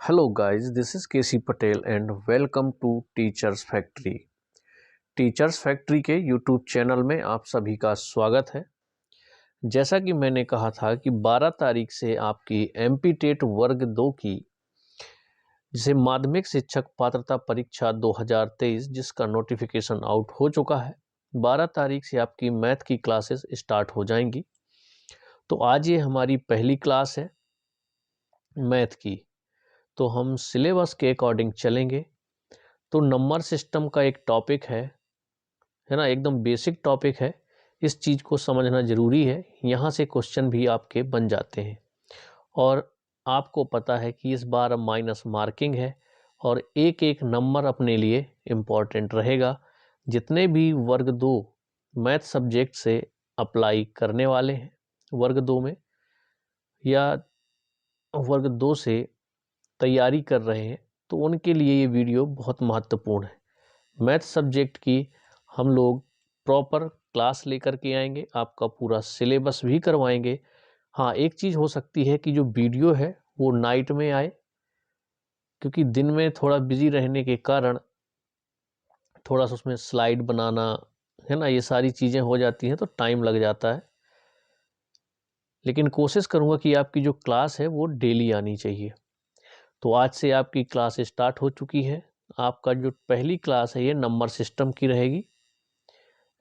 Hello guys, this is KC Patel and welcome to Teachers Factory। Teachers factory के YouTube channel में आप सभी का स्वागत है। जैसा कि मैंने कहा था कि 12 तारीख से आपकी एमपी टेट वर्ग 2 की जिसे माध्यमिक शिक्षक पात्रता परीक्षा 2023 जिसका नोटिफिकेशन आउट हो चुका है, 12 तारीख से आपकी मैथ की क्लासेस स्टार्ट हो जाएंगी। तो आज ये हमारी पहली क्लास है मैथ की। तो हम सिलेबस के अकॉर्डिंग चलेंगे। तो नंबर सिस्टम का एक टॉपिक है ना, एकदम बेसिक टॉपिक है। इस चीज़ को समझना ज़रूरी है, यहाँ से क्वेश्चन भी आपके बन जाते हैं। और आपको पता है कि इस बार माइनस मार्किंग है और एक एक नंबर अपने लिए इम्पॉर्टेंट रहेगा। जितने भी वर्ग 2 मैथ सब्जेक्ट से अप्लाई करने वाले हैं वर्ग 2 में या वर्ग 2 से तैयारी कर रहे हैं, तो उनके लिए ये वीडियो बहुत महत्वपूर्ण है। मैथ सब्जेक्ट की हम लोग प्रॉपर क्लास लेकर के आएंगे, आपका पूरा सिलेबस भी करवाएंगे। हाँ, एक चीज़ हो सकती है कि जो वीडियो है वो नाइट में आए, क्योंकि दिन में थोड़ा बिजी रहने के कारण थोड़ा सा उसमें स्लाइड बनाना है ना, ये सारी चीज़ें हो जाती हैं तो टाइम लग जाता है। लेकिन कोशिश करूँगा कि आपकी जो क्लास है वो डेली आनी चाहिए। तो आज से आपकी क्लास स्टार्ट हो चुकी है। आपका जो पहली क्लास है ये नंबर सिस्टम की रहेगी।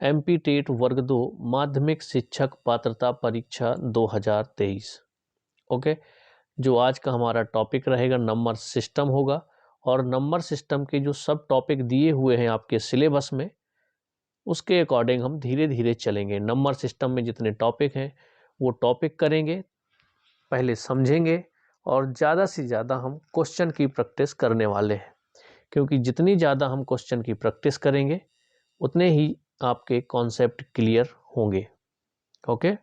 एमपी टेट वर्ग 2 माध्यमिक शिक्षक पात्रता परीक्षा 2023। ओके, जो आज का हमारा टॉपिक रहेगा नंबर सिस्टम होगा। और नंबर सिस्टम के जो सब टॉपिक दिए हुए हैं आपके सिलेबस में, उसके अकॉर्डिंग हम धीरे धीरे चलेंगे। नंबर सिस्टम में जितने टॉपिक हैं वो टॉपिक करेंगे, पहले समझेंगे और ज़्यादा से ज़्यादा हम क्वेश्चन की प्रैक्टिस करने वाले हैं, क्योंकि जितनी ज़्यादा हम क्वेश्चन की प्रैक्टिस करेंगे उतने ही आपके कॉन्सेप्ट क्लियर होंगे। ओके,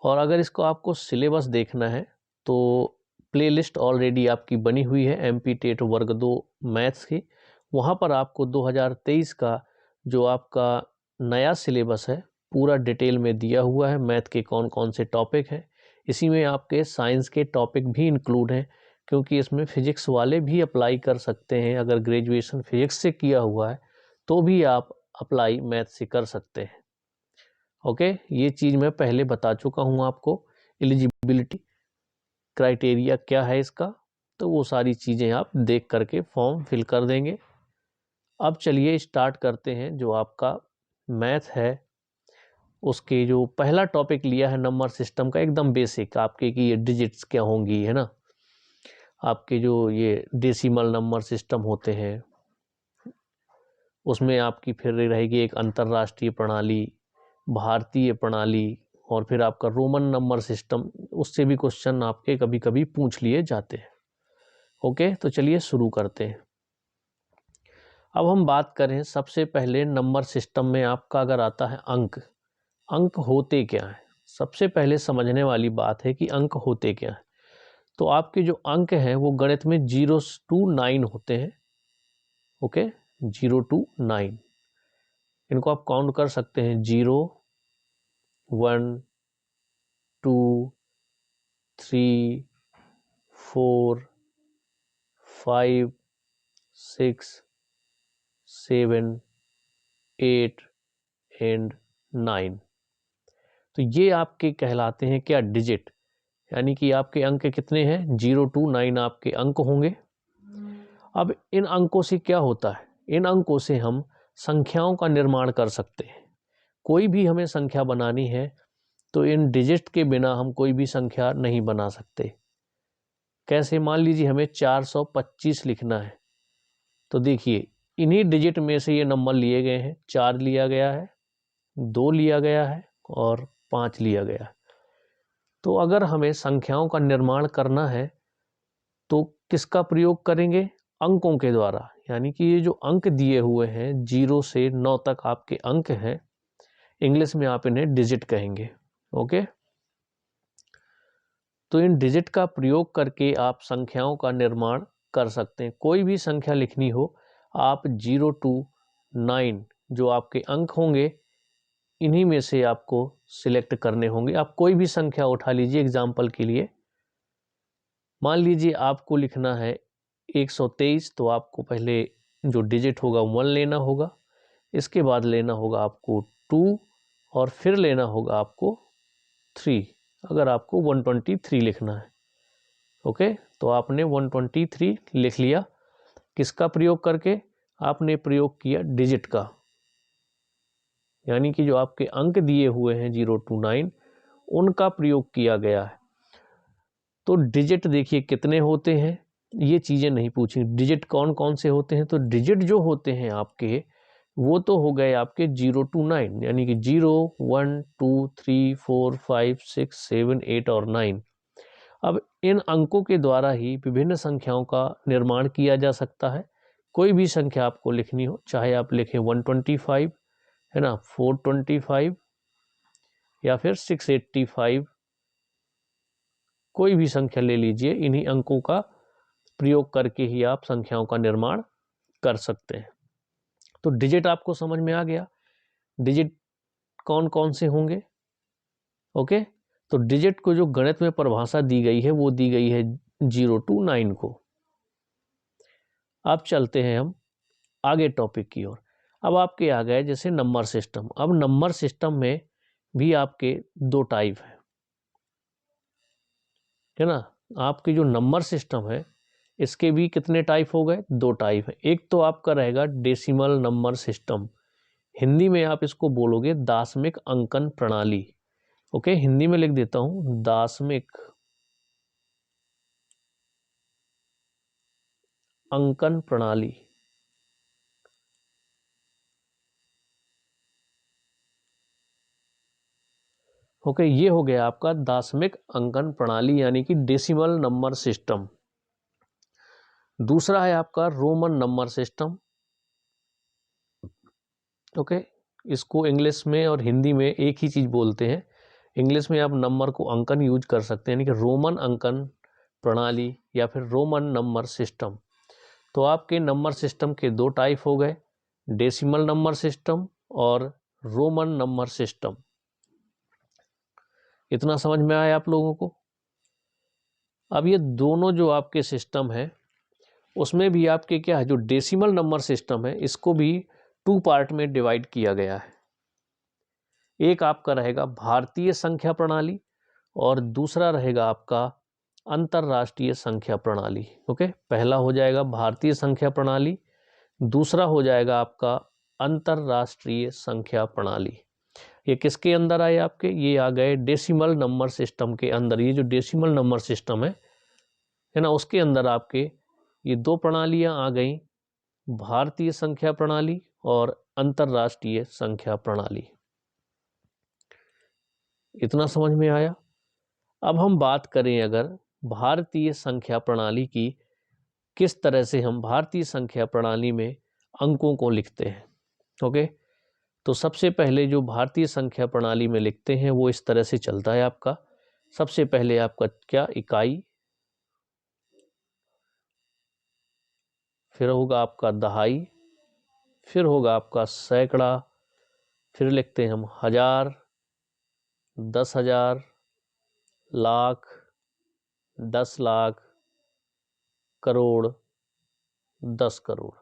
और अगर इसको आपको सिलेबस देखना है तो प्लेलिस्ट ऑलरेडी आपकी बनी हुई है एमपी टेट वर्ग 2 मैथ्स की। वहाँ पर आपको 2023 का जो आपका नया सिलेबस है पूरा डिटेल में दिया हुआ है। मैथ के कौन कौन से टॉपिक हैं, इसी में आपके साइंस के टॉपिक भी इंक्लूड हैं, क्योंकि इसमें फिजिक्स वाले भी अप्लाई कर सकते हैं। अगर ग्रेजुएशन फिजिक्स से किया हुआ है तो भी आप अप्लाई मैथ से कर सकते हैं। ओके, ये चीज़ मैं पहले बता चुका हूँ आपको। एलिजिबिलिटी क्राइटेरिया क्या है इसका, तो वो सारी चीज़ें आप देख करके फॉर्म फिल कर देंगे। अब चलिए स्टार्ट करते हैं। जो आपका मैथ है उसके जो पहला टॉपिक लिया है नंबर सिस्टम का, एकदम बेसिक आपके कि ये डिजिट्स क्या होंगी, है ना। आपके जो ये डेसिमल नंबर सिस्टम होते हैं उसमें आपकी फिर रहेगी एक अंतर्राष्ट्रीय प्रणाली, भारतीय प्रणाली, और फिर आपका रोमन नंबर सिस्टम। उससे भी क्वेश्चन आपके कभी कभी पूछ लिए जाते हैं। ओके, तो चलिए शुरू करते हैं। अब हम बात करें सबसे पहले नंबर सिस्टम में आपका अगर आता है अंक। अंक होते क्या हैं, सबसे पहले समझने वाली बात है कि अंक होते क्या हैं। तो आपके जो अंक हैं वो गणित में 0 to 9 होते हैं। ओके, 0 to 9 इनको आप काउंट कर सकते हैं। 0, 1, 2, 3, 4, 5, 6, 7, 8 एंड 9। तो ये आपके कहलाते हैं क्या, डिजिट। यानी कि आपके अंक कितने हैं, 0 to 9 आपके अंक होंगे। अब इन अंकों से क्या होता है, इन अंकों से हम संख्याओं का निर्माण कर सकते हैं। कोई भी हमें संख्या बनानी है तो इन डिजिट के बिना हम कोई भी संख्या नहीं बना सकते। कैसे, मान लीजिए हमें 425 लिखना है, तो देखिए इन्हीं डिजिट में से ये नंबर लिए गए हैं। 4 लिया गया है, 2 लिया गया है और 5 लिया गया है। तो अगर हमें संख्याओं का निर्माण करना है तो किसका प्रयोग करेंगे, अंकों के द्वारा। यानी कि ये जो अंक दिए हुए हैं 0 से 9 तक आपके अंक हैं, इंग्लिश में आप इन्हें डिजिट कहेंगे। ओके, तो इन डिजिट का प्रयोग करके आप संख्याओं का निर्माण कर सकते हैं। कोई भी संख्या लिखनी हो आप 0 to 9 जो आपके अंक होंगे इन्हीं में से आपको सिलेक्ट करने होंगे। आप कोई भी संख्या उठा लीजिए एग्जाम्पल के लिए, मान लीजिए आपको लिखना है 123, तो आपको पहले जो डिजिट होगा 1 लेना होगा, इसके बाद लेना होगा आपको 2 और फिर लेना होगा आपको 3, अगर आपको 123 लिखना है। ओके, तो आपने 123 लिख लिया। किसका प्रयोग करके? आपने प्रयोग किया डिजिट का, यानी कि जो आपके अंक दिए हुए हैं 0 to 9 उनका प्रयोग किया गया है। तो डिजिट देखिए कितने होते हैं, ये चीज़ें नहीं पूछी। डिजिट कौन कौन से होते हैं? तो डिजिट जो होते हैं आपके, वो तो हो गए आपके 0 to 9, यानी कि 0 1 2 3 4 5 6 7 8 और 9। अब इन अंकों के द्वारा ही विभिन्न संख्याओं का निर्माण किया जा सकता है। कोई भी संख्या आपको लिखनी हो, चाहे आप लिखें 125 है ना, 425 या फिर 685, कोई भी संख्या ले लीजिए, इन्हीं अंकों का प्रयोग करके ही आप संख्याओं का निर्माण कर सकते हैं। तो डिजिट आपको समझ में आ गया, डिजिट कौन कौन से होंगे। ओके, तो डिजिट को जो गणित में परिभाषा दी गई है वो दी गई है 0 to 9 को। अब चलते हैं हम आगे टॉपिक की ओर। अब आपके आ गए जैसे नंबर सिस्टम। अब नंबर सिस्टम में भी आपके दो टाइप है ना। आपके जो नंबर सिस्टम है इसके भी कितने टाइप हो गए? दो टाइप है। एक तो आपका रहेगा डेसिमल नंबर सिस्टम, हिंदी में आप इसको बोलोगे दाशमिक अंकन प्रणाली। ओके, हिंदी में लिख देता हूं दाशमिक अंकन प्रणाली। ओके, ये हो गया आपका दाशमिक अंकन प्रणाली यानी कि डेसिमल नंबर सिस्टम। दूसरा है आपका रोमन नंबर सिस्टम। ओके, इसको इंग्लिश में और हिंदी में एक ही चीज बोलते हैं। इंग्लिश में आप नंबर को अंकन यूज कर सकते हैं, यानी कि रोमन अंकन प्रणाली या फिर रोमन नंबर सिस्टम। तो आपके नंबर सिस्टम के दो टाइप हो गए, डेसिमल नंबर सिस्टम और रोमन नंबर सिस्टम। इतना समझ में आया आप लोगों को? अब ये दोनों जो आपके सिस्टम है उसमें भी आपके क्या है, जो डेसिमल नंबर सिस्टम है इसको भी 2 पार्ट में डिवाइड किया गया है। एक आपका रहेगा भारतीय संख्या प्रणाली और दूसरा रहेगा आपका अंतरराष्ट्रीय संख्या प्रणाली। ओके, पहला हो जाएगा भारतीय संख्या प्रणाली, दूसरा हो जाएगा आपका अंतरराष्ट्रीय संख्या प्रणाली। ये किसके अंदर आए आपके? ये आ गए डेसिमल नंबर सिस्टम के अंदर। ये जो डेसिमल नंबर सिस्टम है ना, उसके अंदर आपके ये दो प्रणालियां आ गई, भारतीय संख्या प्रणाली और अंतरराष्ट्रीय संख्या प्रणाली। इतना समझ में आया? अब हम बात करें अगर भारतीय संख्या प्रणाली की, किस तरह से हम भारतीय संख्या प्रणाली में अंकों को लिखते हैं। ओके, तो सबसे पहले जो भारतीय संख्या प्रणाली में लिखते हैं वो इस तरह से चलता है आपका। सबसे पहले आपका क्या? इकाई, फिर होगा आपका दहाई, फिर होगा आपका सैकड़ा, फिर लिखते हैं हम हजार, 10,000, लाख, 10 लाख, करोड़, 10 करोड़।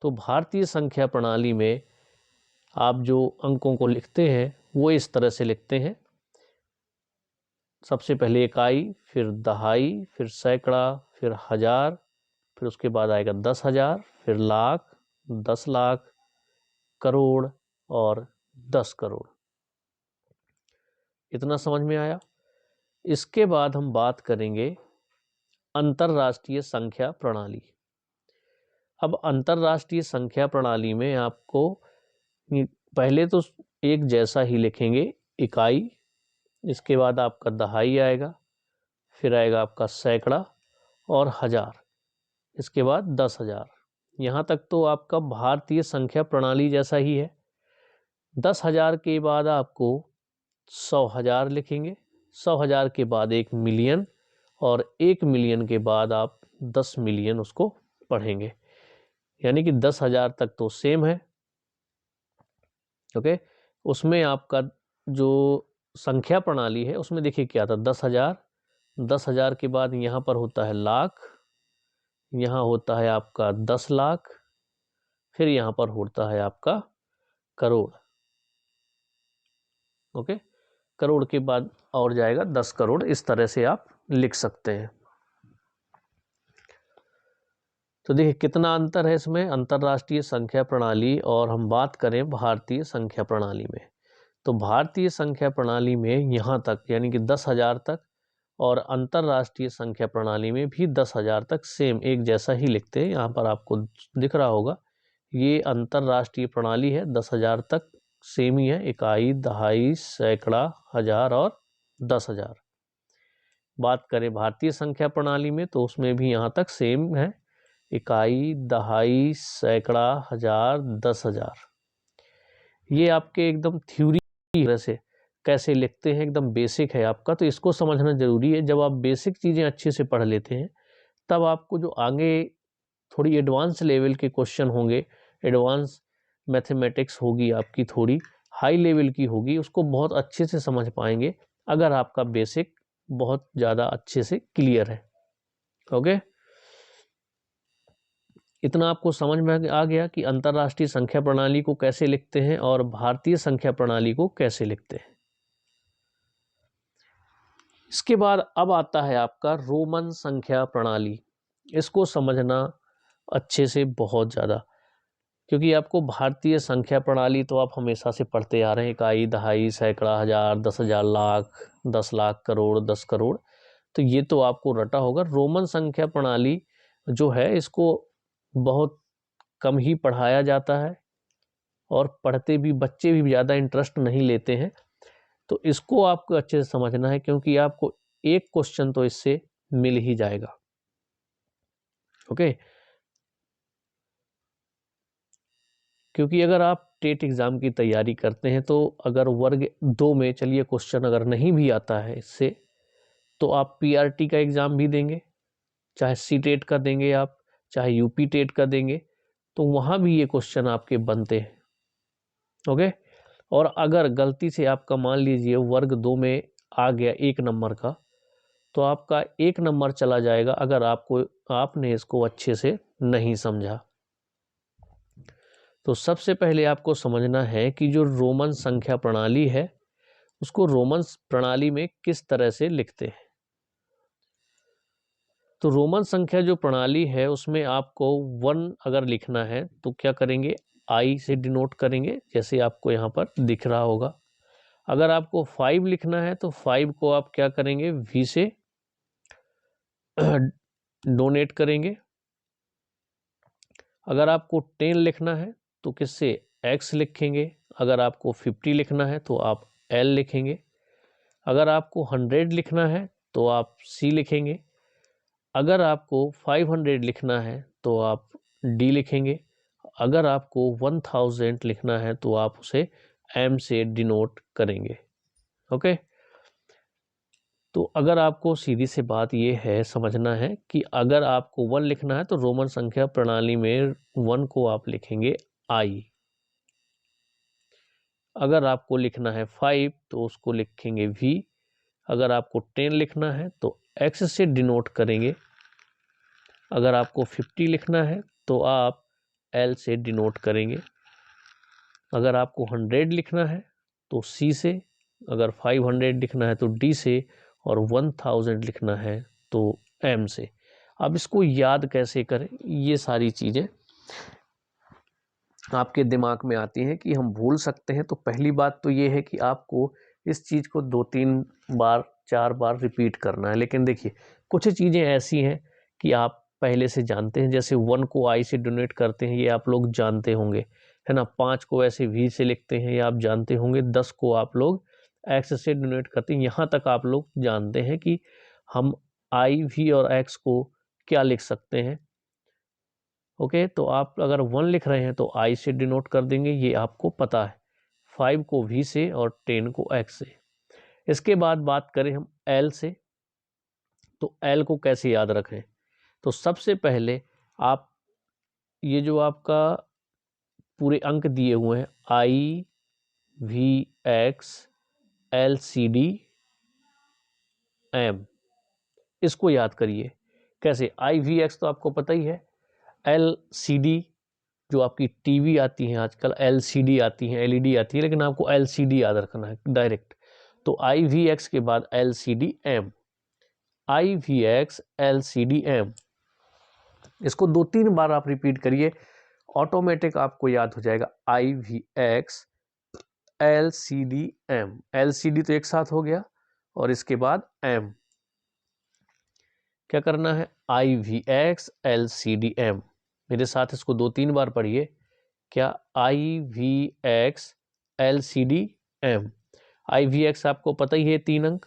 तो भारतीय संख्या प्रणाली में आप जो अंकों को लिखते हैं वो इस तरह से लिखते हैं। सबसे पहले इकाई, फिर दहाई, फिर सैकड़ा, फिर हजार, फिर उसके बाद आएगा 10,000, फिर लाख, 10 लाख, करोड़ और 10 करोड़। इतना समझ में आया? इसके बाद हम बात करेंगे अंतरराष्ट्रीय संख्या प्रणाली। अब अंतरराष्ट्रीय संख्या प्रणाली में आपको पहले तो एक जैसा ही लिखेंगे, इकाई, इसके बाद आपका दहाई आएगा, फिर आएगा आपका सैकड़ा और हजार, इसके बाद 10,000। यहाँ तक तो आपका भारतीय संख्या प्रणाली जैसा ही है। 10,000 के बाद आपको 100,000 लिखेंगे, 100,000 के बाद 1 मिलियन और 1 मिलियन के बाद आप 10 मिलियन उसको पढ़ेंगे, यानी कि 10,000 तक तो सेम है। ओके, उसमें आपका जो संख्या प्रणाली है उसमें देखिए क्या था, 10,000, 10,000 के बाद यहाँ पर होता है लाख, यहाँ होता है आपका 10 लाख, फिर यहाँ पर होता है आपका करोड़। ओके, करोड़ के बाद और जाएगा 10 करोड़। इस तरह से आप लिख सकते हैं। तो देखिए कितना अंतर है इसमें, अंतर्राष्ट्रीय संख्या प्रणाली और हम बात करें भारतीय संख्या प्रणाली में। तो भारतीय संख्या प्रणाली में यहाँ तक यानी कि 10,000 तक, और अंतर्राष्ट्रीय संख्या प्रणाली में भी 10,000 तक सेम एक जैसा ही लिखते हैं। यहाँ पर आपको दिख रहा होगा ये अंतर्राष्ट्रीय प्रणाली है, 10,000 तक सेम ही है, इकाई, दहाई, सैकड़ा, हजार और 10,000। बात करें भारतीय संख्या प्रणाली में तो उसमें भी यहाँ तक सेम है, इकाई, दहाई, सैकड़ा, हजार, 10,000। ये आपके एकदम थ्योरी तरह से कैसे लिखते हैं, एकदम बेसिक है आपका, तो इसको समझना जरूरी है। जब आप बेसिक चीज़ें अच्छे से पढ़ लेते हैं तब आपको जो आगे थोड़ी एडवांस लेवल के क्वेश्चन होंगे, एडवांस मैथमेटिक्स होगी आपकी, थोड़ी हाई लेवल की होगी, उसको बहुत अच्छे से समझ पाएंगे अगर आपका बेसिक बहुत ज़्यादा अच्छे से क्लियर है। ओके, इतना आपको समझ में आ गया कि अंतर्राष्ट्रीय संख्या प्रणाली को कैसे लिखते हैं और भारतीय संख्या प्रणाली को कैसे लिखते हैं। इसके बाद अब आता है आपका रोमन संख्या प्रणाली। इसको समझना अच्छे से बहुत ज़्यादा, क्योंकि आपको भारतीय संख्या प्रणाली तो आप हमेशा से पढ़ते आ रहे हैं, इकाई, दहाई, सैकड़ा, हजार, 10,000, लाख, 10 लाख, करोड़, 10 करोड़, तो ये तो आपको रटा होगा। रोमन संख्या प्रणाली जो है इसको बहुत कम ही पढ़ाया जाता है और पढ़ते भी बच्चे भी ज़्यादा इंटरेस्ट नहीं लेते हैं। तो इसको आपको अच्छे से समझना है, क्योंकि आपको एक क्वेश्चन तो इससे मिल ही जाएगा। ओके, क्योंकि अगर आप टेट एग्ज़ाम की तैयारी करते हैं तो अगर वर्ग 2 में चलिए क्वेश्चन अगर नहीं भी आता है इससे, तो आप पीआरटी का एग्ज़ाम भी देंगे, चाहे सी टेट का देंगे आप, चाहे यूपी टेट का देंगे, तो वहाँ भी ये क्वेश्चन आपके बनते हैं। ओके, और अगर गलती से आपका मान लीजिए वर्ग 2 में आ गया 1 नंबर का, तो आपका 1 नंबर चला जाएगा अगर आपने इसको अच्छे से नहीं समझा। तो सबसे पहले आपको समझना है कि जो रोमन संख्या प्रणाली है उसको रोमन प्रणाली में किस तरह से लिखते हैं। तो रोमन संख्या जो प्रणाली है उसमें आपको 1 अगर लिखना है तो क्या करेंगे, आई से डिनोट करेंगे, जैसे आपको यहाँ पर दिख रहा होगा। अगर आपको 5 लिखना है तो 5 को आप क्या करेंगे, वी से डोनेट करेंगे। अगर आपको 10 लिखना है तो किससे, एक्स लिखेंगे। अगर आपको 50 लिखना है तो आप एल लिखेंगे। अगर आपको 100 लिखना है तो आप सी लिखेंगे। अगर आपको 500 लिखना है तो आप डी लिखेंगे। अगर आपको 1000 लिखना है तो आप उसे एम से डिनोट करेंगे। ओके, तो अगर आपको सीधी सी बात ये है समझना है कि अगर आपको 1 लिखना है तो रोमन संख्या प्रणाली में 1 को आप लिखेंगे आई। अगर आपको लिखना है 5 तो उसको लिखेंगे वी। अगर आपको 10 लिखना है तो एक्स से डिनोट करेंगे। अगर आपको 50 लिखना है तो आप एल से डिनोट करेंगे। अगर आपको 100 लिखना है तो सी से। अगर 500 लिखना है तो डी से। और 1000 लिखना है तो एम से। अब इसको याद कैसे करें, ये सारी चीज़ें आपके दिमाग में आती हैं कि हम भूल सकते हैं। तो पहली बात तो ये है कि आपको इस चीज़ को 2-3 बार 4 बार रिपीट करना है। लेकिन देखिए कुछ चीज़ें ऐसी हैं कि आप पहले से जानते हैं, जैसे 1 को आई से डोनेट करते हैं, ये आप लोग जानते होंगे, है ना। 5 को ऐसे वी से लिखते हैं, ये आप जानते होंगे। 10 को आप लोग एक्स से डोनेट करते हैं। यहाँ तक आप लोग जानते हैं कि हम आई, वी और एक्स को क्या लिख सकते हैं। ओके, तो आप अगर 1 लिख रहे हैं तो आई से डिनोट कर देंगे, ये आपको पता है। 5 को वी से और 10 को एक्स से। इसके बाद बात करें हम एल से, तो एल को कैसे याद रखें। तो सबसे पहले आप ये जो आपका पूरे अंक दिए हुए हैं, I, V, X, L, C, D, M, इसको याद करिए। कैसे? IVX तो आपको पता ही है, LCD जो आपकी टीवी आती हैं आजकल, LCD आती हैं, LED आती है, लेकिन आपको LCD याद रखना है डायरेक्ट। तो IVX के बाद LCD-M, IVX LCD-M, इसको 2-3 बार आप रिपीट करिए, ऑटोमेटिक आपको याद हो जाएगा। IVX LCD-M, LCD तो एक साथ हो गया, और इसके बाद M क्या करना है? IVX LCD-M। मेरे साथ इसको 2-3 बार पढ़िए। क्या? IVX LCD-M। IVX आपको पता ही है 3 अंक,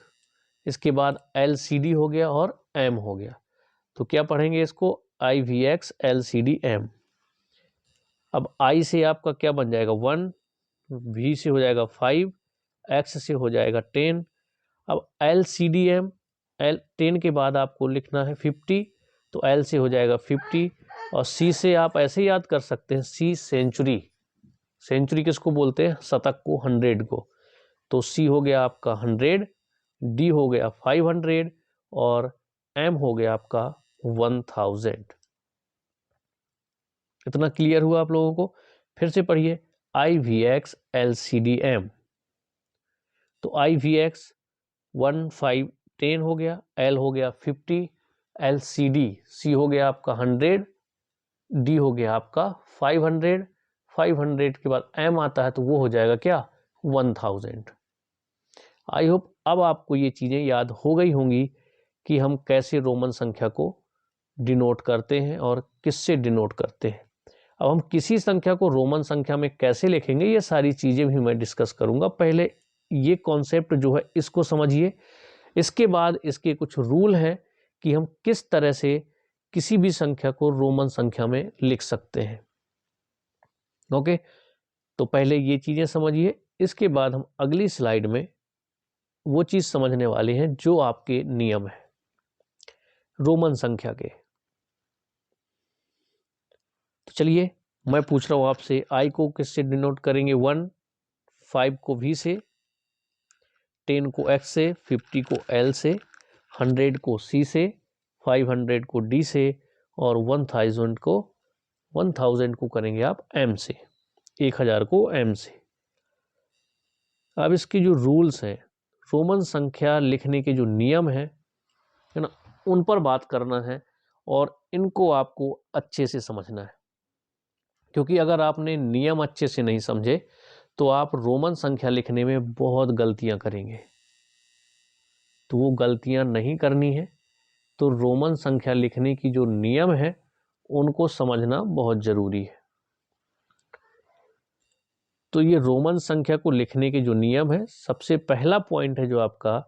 इसके बाद LCD हो गया और M हो गया। तो क्या पढ़ेंगे इसको? IVX LCD-M। अब I से आपका क्या बन जाएगा? 1, V से हो जाएगा 5, X से हो जाएगा 10। अब LCD-M, 10 के बाद आपको लिखना है 50, तो L से हो जाएगा 50, और C से आप ऐसे याद कर सकते हैं, C सेंचुरी। सेंचुरी किसको बोलते हैं? शतक को, 100 को। तो C हो गया आपका 100, D हो गया 500, और M हो गया आपका 1000। इतना क्लियर हुआ आप लोगों को? फिर से पढ़िए, IVX LCD-M। तो IVX 1, 5, 10 हो गया, L हो गया 50, LCD, C हो गया आपका 100, D हो गया आपका 500, 500 के बाद M आता है तो वो हो जाएगा क्या? 1000। आई होप अब आपको ये चीज़ें याद हो गई होंगी कि हम कैसे रोमन संख्या को डिनोट करते हैं और किससे डिनोट करते हैं। अब हम किसी संख्या को रोमन संख्या में कैसे लिखेंगे, ये सारी चीज़ें भी मैं डिस्कस करूंगा। पहले ये कॉन्सेप्ट जो है इसको समझिए, इसके बाद इसके कुछ रूल हैं कि हम किस तरह से किसी भी संख्या को रोमन संख्या में लिख सकते हैं। ओके, तो पहले ये चीज़ें समझिए, इसके बाद हम अगली स्लाइड में वो चीज़ समझने वाले हैं जो आपके नियम है रोमन संख्या के। तो चलिए मैं पूछ रहा हूँ आपसे, I को किससे डिनोट करेंगे? 1, 5 को V से, 10 को X से, 50 को L से, 100 को C से, 500 को D से, और 1000 को करेंगे आप M से, 1000 को M से। अब इसके जो रूल्स हैं, रोमन संख्या लिखने के जो नियम है ना, उन पर बात करना है, और इनको आपको अच्छे से समझना है, क्योंकि अगर आपने नियम अच्छे से नहीं समझे तो आप रोमन संख्या लिखने में बहुत गलतियां करेंगे। तो वो गलतियां नहीं करनी है, तो रोमन संख्या लिखने की जो नियम है उनको समझना बहुत ज़रूरी है। तो ये रोमन संख्या को लिखने के जो नियम है, सबसे पहला पॉइंट है जो आपका,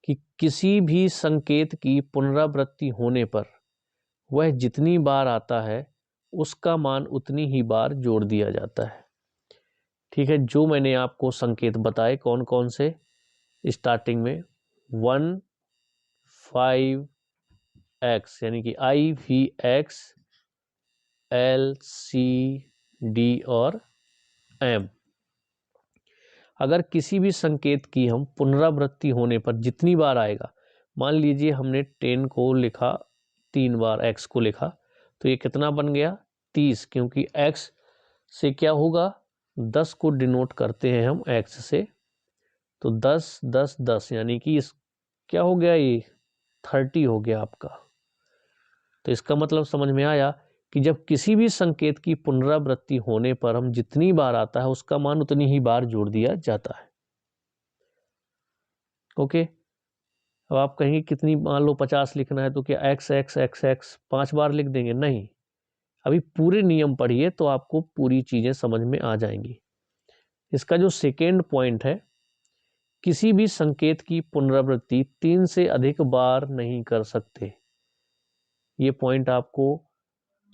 कि किसी भी संकेत की पुनरावृत्ति होने पर वह जितनी बार आता है उसका मान उतनी ही बार जोड़ दिया जाता है। ठीक है, जो मैंने आपको संकेत बताए कौन कौन से, स्टार्टिंग में 1, 5x यानी कि IVX LCD और M। अगर किसी भी संकेत की हम पुनरावृत्ति होने पर जितनी बार आएगा, मान लीजिए हमने 10 को लिखा 3 बार, x को लिखा, तो ये कितना बन गया? 30, क्योंकि x से क्या होगा? 10 को डिनोट करते हैं हम x से, तो 10, 10, 10 यानी कि इस क्या हो गया? ये 30 हो गया आपका। तो इसका मतलब समझ में आया कि जब किसी भी संकेत की पुनरावृत्ति होने पर हम जितनी बार आता है उसका मान उतनी ही बार जोड़ दिया जाता है। ओके, अब आप कहेंगे कितनी, मान लो 50 लिखना है तो क्या x x x x 5 बार लिख देंगे? नहीं, अभी पूरे नियम पढ़िए तो आपको पूरी चीज़ें समझ में आ जाएंगी। इसका जो सेकेंड पॉइंट है, किसी भी संकेत की पुनरावृत्ति 3 से अधिक बार नहीं कर सकते। ये पॉइंट आपको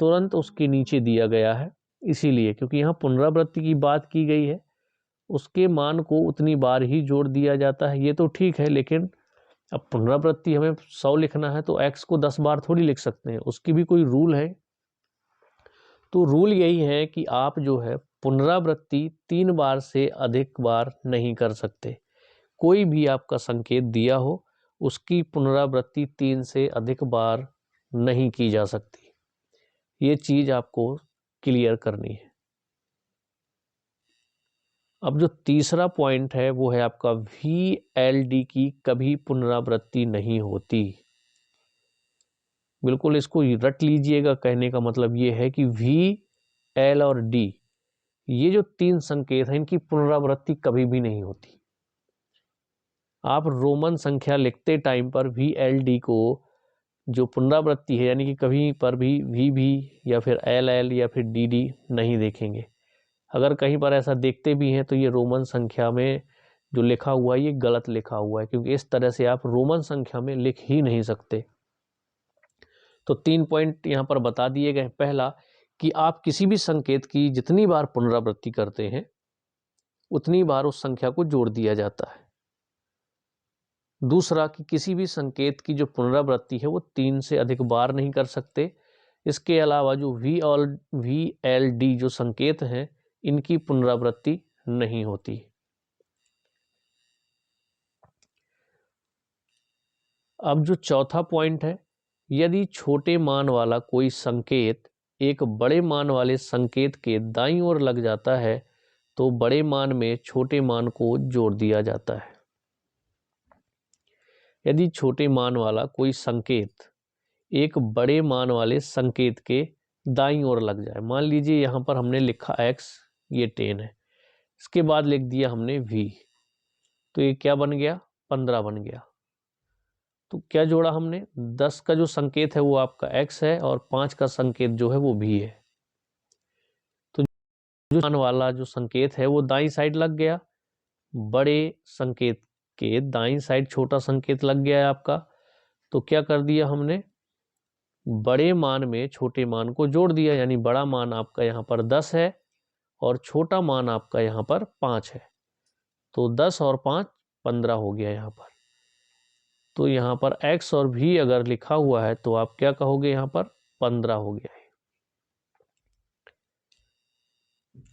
तुरंत उसके नीचे दिया गया है, इसीलिए क्योंकि यहाँ पुनरावृत्ति की बात की गई है, उसके मान को उतनी बार ही जोड़ दिया जाता है। ये तो ठीक है, लेकिन अब पुनरावृत्ति हमें 100 लिखना है तो x को 10 बार थोड़ी लिख सकते हैं, उसकी भी कोई रूल है। तो रूल यही है कि आप जो है पुनरावृत्ति 3 बार से अधिक बार नहीं कर सकते। कोई भी आपका संकेत दिया हो उसकी पुनरावृत्ति 3 से अधिक बार नहीं की जा सकती। ये चीज़ आपको क्लियर करनी है। अब जो तीसरा पॉइंट है वो है आपका VLD की कभी पुनरावृत्ति नहीं होती। बिल्कुल इसको रट लीजिएगा। कहने का मतलब ये है कि V, L और D ये जो 3 संकेत हैं इनकी पुनरावृत्ति कभी भी नहीं होती। आप रोमन संख्या लिखते टाइम पर VLD को जो पुनरावृत्ति है यानी कि कभी पर भी VB या फिर LL या फिर DD नहीं देखेंगे। अगर कहीं पर ऐसा देखते भी हैं तो ये रोमन संख्या में जो लिखा हुआ है ये गलत लिखा हुआ है, क्योंकि इस तरह से आप रोमन संख्या में लिख ही नहीं सकते। तो 3 पॉइंट यहाँ पर बता दिए गए। पहला कि आप किसी भी संकेत की जितनी बार पुनरावृत्ति करते हैं उतनी बार उस संख्या को जोड़ दिया जाता है। दूसरा कि किसी भी संकेत की जो पुनरावृत्ति है वो 3 से अधिक बार नहीं कर सकते। इसके अलावा जो VLD जो संकेत हैं इनकी पुनरावृत्ति नहीं होती। अब जो चौथा पॉइंट है, यदि छोटे मान वाला कोई संकेत एक बड़े मान वाले संकेत के दाईं ओर लग जाता है तो बड़े मान में छोटे मान को जोड़ दिया जाता है। यदि छोटे मान वाला कोई संकेत एक बड़े मान वाले संकेत के दाईं ओर लग जाए, मान लीजिए यहाँ पर हमने लिखा x, ये 10 है, इसके बाद लिख दिया हमने v, तो ये क्या बन गया 15 बन गया। तो क्या जोड़ा हमने 10 का जो संकेत है वो आपका x है और 5 का संकेत जो है वो v है। तो जो मान वाला जो संकेत है वो दाईं साइड लग गया, बड़े संकेत के दाईं साइड छोटा संकेत लग गया है आपका। तो क्या कर दिया हमने, बड़े मान में छोटे मान को जोड़ दिया, यानी बड़ा मान आपका यहाँ पर 10 है और छोटा मान आपका यहाँ पर 5 है। तो 10 और 5 15 हो गया यहाँ पर। तो यहाँ पर x और v अगर लिखा हुआ है तो आप क्या कहोगे, यहाँ पर 15 हो गया है।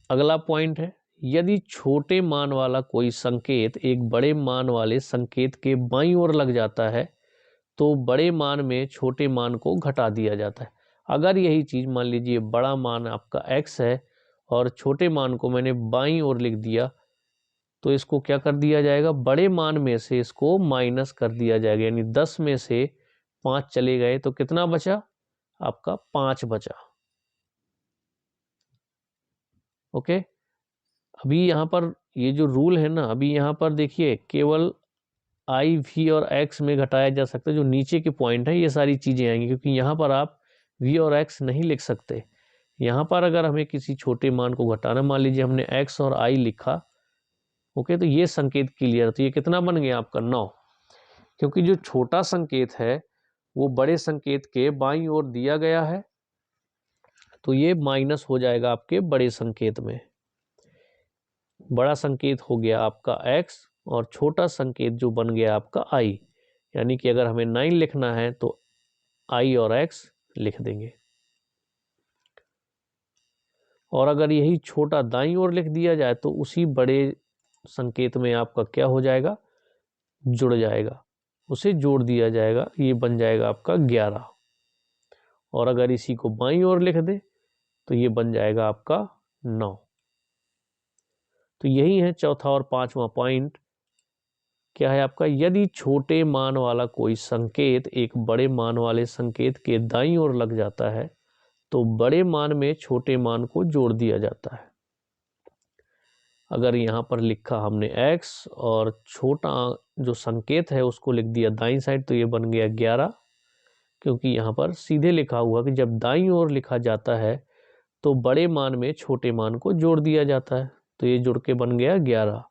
अगला पॉइंट है, यदि छोटे मान वाला कोई संकेत एक बड़े मान वाले संकेत के बाईं ओर लग जाता है तो बड़े मान में छोटे मान को घटा दिया जाता है। अगर यही चीज़ मान लीजिए बड़ा मान आपका x है और छोटे मान को मैंने बाईं ओर लिख दिया तो इसको क्या कर दिया जाएगा, बड़े मान में से इसको माइनस कर दिया जाएगा, यानी 10 में से 5 चले गए तो कितना बचा आपका 5 बचा। ओके, अभी यहाँ पर ये जो रूल है ना, अभी यहाँ पर देखिए केवल i, v और x में घटाया जा सकता है। जो नीचे के पॉइंट है ये सारी चीज़ें आएंगी, क्योंकि यहाँ पर आप v और x नहीं लिख सकते। यहाँ पर अगर हमें किसी छोटे मान को घटाना, मान लीजिए हमने x और i लिखा, ओके, तो ये संकेत क्लियर। तो ये कितना बन गया आपका 9, क्योंकि जो छोटा संकेत है वो बड़े संकेत के बाईं ओर दिया गया है, तो ये माइनस हो जाएगा आपके बड़े संकेत में। बड़ा संकेत हो गया आपका x और छोटा संकेत जो बन गया आपका i, यानी कि अगर हमें 9 लिखना है तो i और x लिख देंगे। और अगर यही छोटा दाईं ओर लिख दिया जाए तो उसी बड़े संकेत में आपका क्या हो जाएगा, जुड़ जाएगा, उसे जोड़ दिया जाएगा, ये बन जाएगा आपका 11। और अगर इसी को बाईं ओर लिख दे तो ये बन जाएगा आपका 9। तो यही है चौथा और पांचवा पॉइंट, क्या है आपका, यदि छोटे मान वाला कोई संकेत एक बड़े मान वाले संकेत के दाईं ओर लग जाता है तो बड़े मान में छोटे मान को जोड़ दिया जाता है। अगर यहाँ पर लिखा हमने x और छोटा जो संकेत है उसको लिख दिया दाईं साइड तो ये बन गया 11, क्योंकि यहाँ पर सीधे लिखा हुआ कि जब दाईं ओर लिखा जाता है तो बड़े मान में छोटे मान को जोड़ दिया जाता है, तो ये जुड़ के बन गया 11।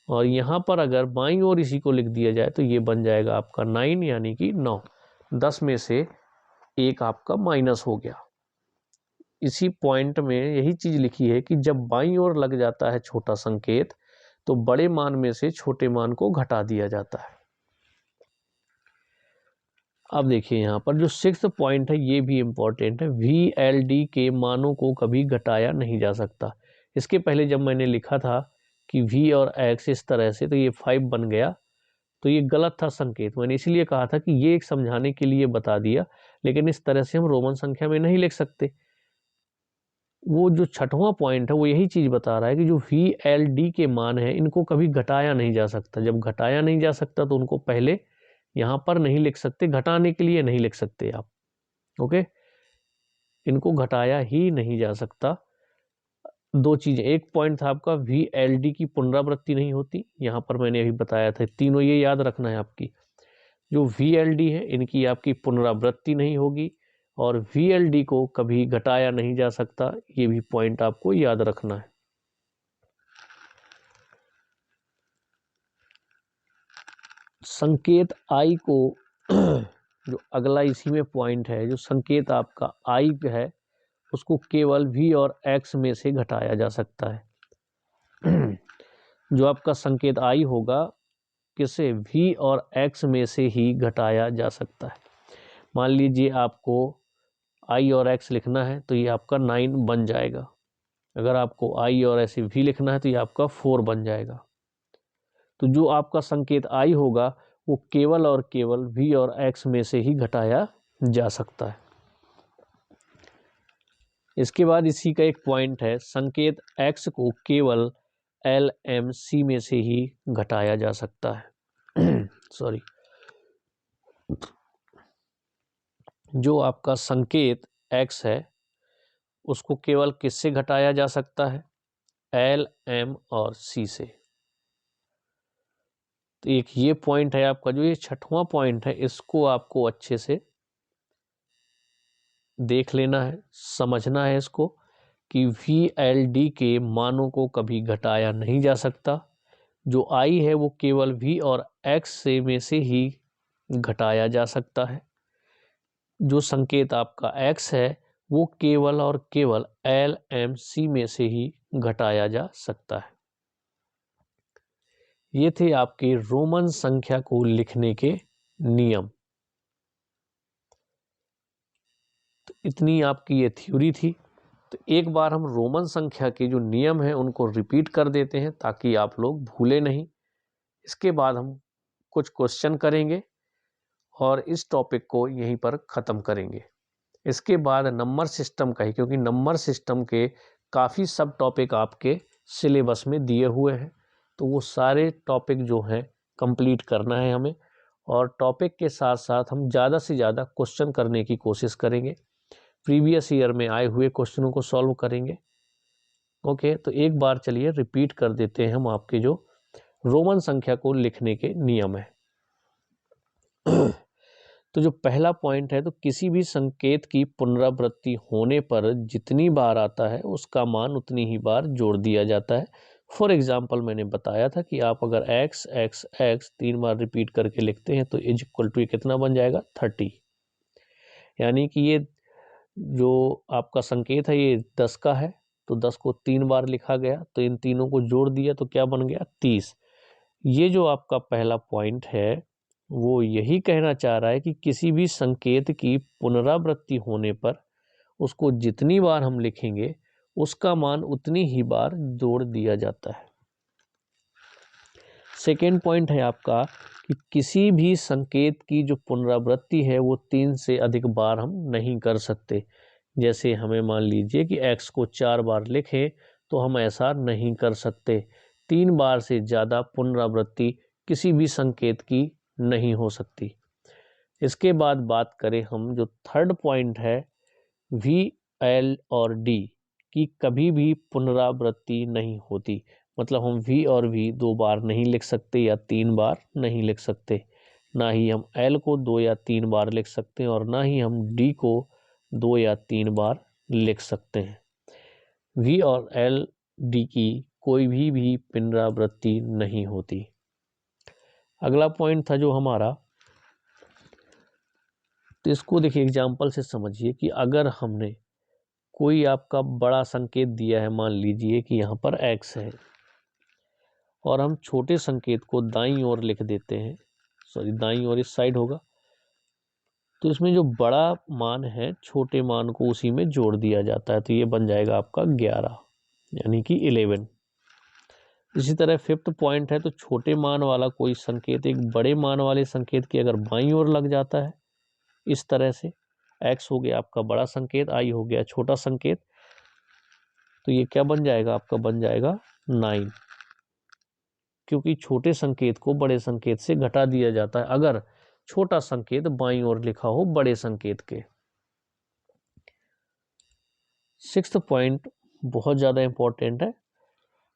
और यहाँ पर अगर बाईं ओर इसी को लिख दिया जाए तो ये बन जाएगा आपका 9, यानी कि 9। 10 में से 1 आपका माइनस हो गया। इसी पॉइंट में यही चीज़ लिखी है कि जब बाईं ओर लग जाता है छोटा संकेत तो बड़े मान में से छोटे मान को घटा दिया जाता है। अब देखिए यहाँ पर जो 6th पॉइंट है ये भी इम्पोर्टेंट है, VLD के मानों को कभी घटाया नहीं जा सकता। इसके पहले जब मैंने लिखा था कि v और x इस तरह से, तो ये 5 बन गया, तो ये गलत था संकेत। मैंने इसीलिए कहा था कि ये एक समझाने के लिए बता दिया, लेकिन इस तरह से हम रोमन संख्या में नहीं लिख सकते। वो जो छठवां पॉइंट है वो यही चीज़ बता रहा है कि जो VLD के मान है इनको कभी घटाया नहीं जा सकता। जब घटाया नहीं जा सकता तो उनको पहले यहाँ पर नहीं लिख सकते, घटाने के लिए नहीं लिख सकते आप। ओके, इनको घटाया ही नहीं जा सकता। दो चीज़ें, एक पॉइंट था आपका VLD की पुनरावृत्ति नहीं होती, यहाँ पर मैंने अभी बताया था। तीनों ये याद रखना है आपकी, जो VLD है इनकी आपकी पुनरावृत्ति नहीं होगी और VLD को कभी घटाया नहीं जा सकता, ये भी पॉइंट आपको याद रखना है। संकेत I को जो अगला इसी में पॉइंट है, जो संकेत आपका I है उसको केवल V और X में से घटाया जा सकता है। जो आपका संकेत I होगा किसे V और X में से ही घटाया जा सकता है। मान लीजिए आपको I और X लिखना है तो ये आपका 9 बन जाएगा। अगर आपको I और ऐसे V लिखना है तो ये आपका 4 बन जाएगा। तो जो आपका संकेत I होगा वो केवल और केवल V और X में से ही घटाया जा सकता है। इसके बाद इसी का एक पॉइंट है, संकेत X को केवल LMC में से ही घटाया जा सकता है। सॉरी, जो आपका संकेत X है उसको केवल किससे घटाया जा सकता है? L, M और C से। तो एक ये पॉइंट है आपका, जो ये छठवां पॉइंट है इसको आपको अच्छे से देख लेना है, समझना है इसको कि VLD के मानों को कभी घटाया नहीं जा सकता। जो I है वो केवल V और X से में से ही घटाया जा सकता है। जो संकेत आपका X है वो केवल और केवल LMC में से ही घटाया जा सकता है। ये थे आपके रोमन संख्या को लिखने के नियम। तो इतनी आपकी ये थ्योरी थी। तो एक बार हम रोमन संख्या के जो नियम हैं उनको रिपीट कर देते हैं ताकि आप लोग भूले नहीं। इसके बाद हम कुछ क्वेश्चन करेंगे और इस टॉपिक को यहीं पर ख़त्म करेंगे। इसके बाद नंबर सिस्टम का ही, क्योंकि नंबर सिस्टम के काफ़ी सब टॉपिक आपके सिलेबस में दिए हुए हैं, तो वो सारे टॉपिक जो हैं कंप्लीट करना है हमें। और टॉपिक के साथ साथ हम ज़्यादा से ज़्यादा क्वेश्चन करने की कोशिश करेंगे, प्रीवियस ईयर में आए हुए क्वेश्चनों को सॉल्व करेंगे। ओके, तो एक बार चलिए रिपीट कर देते हैं हम आपके जो रोमन संख्या को लिखने के नियम है। तो जो पहला पॉइंट है, तो किसी भी संकेत की पुनरावृत्ति होने पर जितनी बार आता है उसका मान उतनी ही बार जोड़ दिया जाता है। फॉर एग्जाम्पल मैंने बताया था कि आप अगर x x x 3 बार रिपीट करके लिखते हैं तो इज इक्वल टू कितना बन जाएगा? 30। यानी कि ये जो आपका संकेत है ये 10 का है, तो 10 को 3 बार लिखा गया, तो इन तीनों को जोड़ दिया तो क्या बन गया? 30। ये जो आपका पहला पॉइंट है वो यही कहना चाह रहा है कि किसी भी संकेत की पुनरावृत्ति होने पर उसको जितनी बार हम लिखेंगे उसका मान उतनी ही बार जोड़ दिया जाता है। सेकेंड पॉइंट है आपका कि किसी भी संकेत की जो पुनरावृत्ति है वो 3 से अधिक बार हम नहीं कर सकते। जैसे हमें मान लीजिए कि x को 4 बार लिखें तो हम ऐसा नहीं कर सकते। 3 बार से ज़्यादा पुनरावृत्ति किसी भी संकेत की नहीं हो सकती। इसके बाद बात करें हम, जो थर्ड पॉइंट है V, L और D की कभी भी पुनरावृत्ति नहीं होती। मतलब हम V और V 2 बार नहीं लिख सकते या 3 बार नहीं लिख सकते। ना ही हम L को 2 या 3 बार लिख सकते हैं और ना ही हम D को 2 या 3 बार लिख सकते हैं। V और L, D की कोई भी पुनरावृत्ति नहीं होती। अगला पॉइंट था जो हमारा, तो इसको देखिए एग्जाम्पल से समझिए कि अगर हमने कोई आपका बड़ा संकेत दिया है, मान लीजिए कि यहाँ पर x है और हम छोटे संकेत को दाईं ओर लिख देते हैं, सॉरी दाईं ओर इस साइड होगा, तो इसमें जो बड़ा मान है छोटे मान को उसी में जोड़ दिया जाता है, तो ये बन जाएगा आपका 11 यानी कि 11। इसी तरह फिफ्थ पॉइंट है, तो छोटे मान वाला कोई संकेत एक बड़े मान वाले संकेत की अगर बाईं ओर लग जाता है, इस तरह से x हो गया आपका बड़ा संकेत, i हो गया छोटा संकेत, तो ये क्या बन जाएगा आपका, बन जाएगा 9, क्योंकि छोटे संकेत को बड़े संकेत से घटा दिया जाता है अगर छोटा संकेत बाईं ओर लिखा हो बड़े संकेत के। सिक्स्थ पॉइंट बहुत ज़्यादा इंपॉर्टेंट है,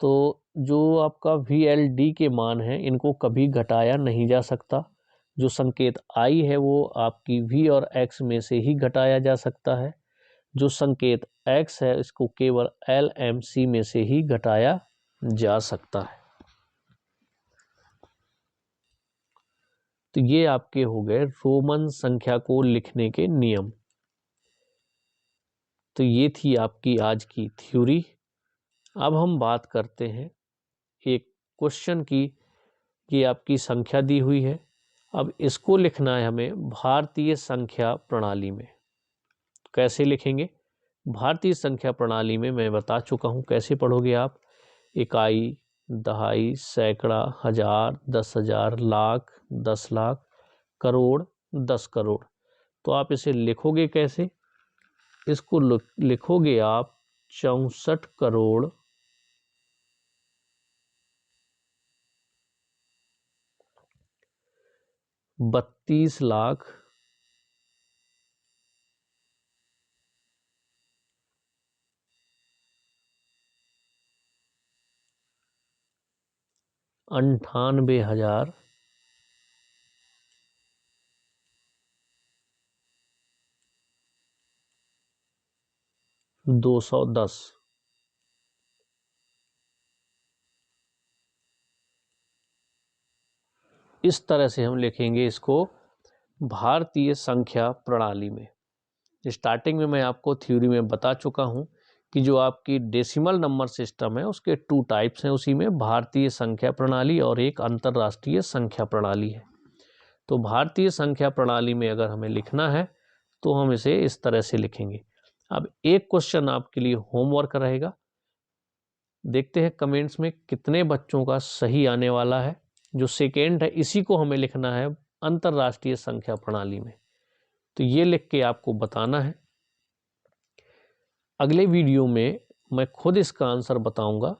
तो जो आपका VLD के मान है इनको कभी घटाया नहीं जा सकता। जो संकेत I है वो आपकी V और X में से ही घटाया जा सकता है। जो संकेत X है इसको केवल LMC में से ही घटाया जा सकता है। तो ये आपके हो गए रोमन संख्या को लिखने के नियम। तो ये थी आपकी आज की थ्योरी। अब हम बात करते हैं एक क्वेश्चन की। ये आपकी संख्या दी हुई है, अब इसको लिखना है हमें भारतीय संख्या प्रणाली में। कैसे लिखेंगे? भारतीय संख्या प्रणाली में मैं बता चुका हूँ कैसे पढ़ोगे आप। इकाई, दहाई, सैकड़ा, हजार, 10,000, लाख, 10 लाख, करोड़, 10 करोड़। तो आप इसे लिखोगे कैसे? इसको लिखोगे आप 64 करोड़ 32 लाख 98,000 210। इस तरह से हम लिखेंगे इसको भारतीय संख्या प्रणाली में। स्टार्टिंग में मैं आपको थ्योरी में बता चुका हूं कि जो आपकी डेसिमल नंबर सिस्टम है उसके 2 टाइप्स हैं, उसी में भारतीय संख्या प्रणाली और एक अंतर्राष्ट्रीय संख्या प्रणाली है। तो भारतीय संख्या प्रणाली में अगर हमें लिखना है तो हम इसे इस तरह से लिखेंगे। अब एक क्वेश्चन आपके लिए होमवर्क रहेगा, देखते हैं कमेंट्स में कितने बच्चों का सही आने वाला है। जो सेकेंड है इसी को हमें लिखना है अंतर्राष्ट्रीय संख्या प्रणाली में। तो ये लिख के आपको बताना है। अगले वीडियो में मैं खुद इसका आंसर बताऊंगा,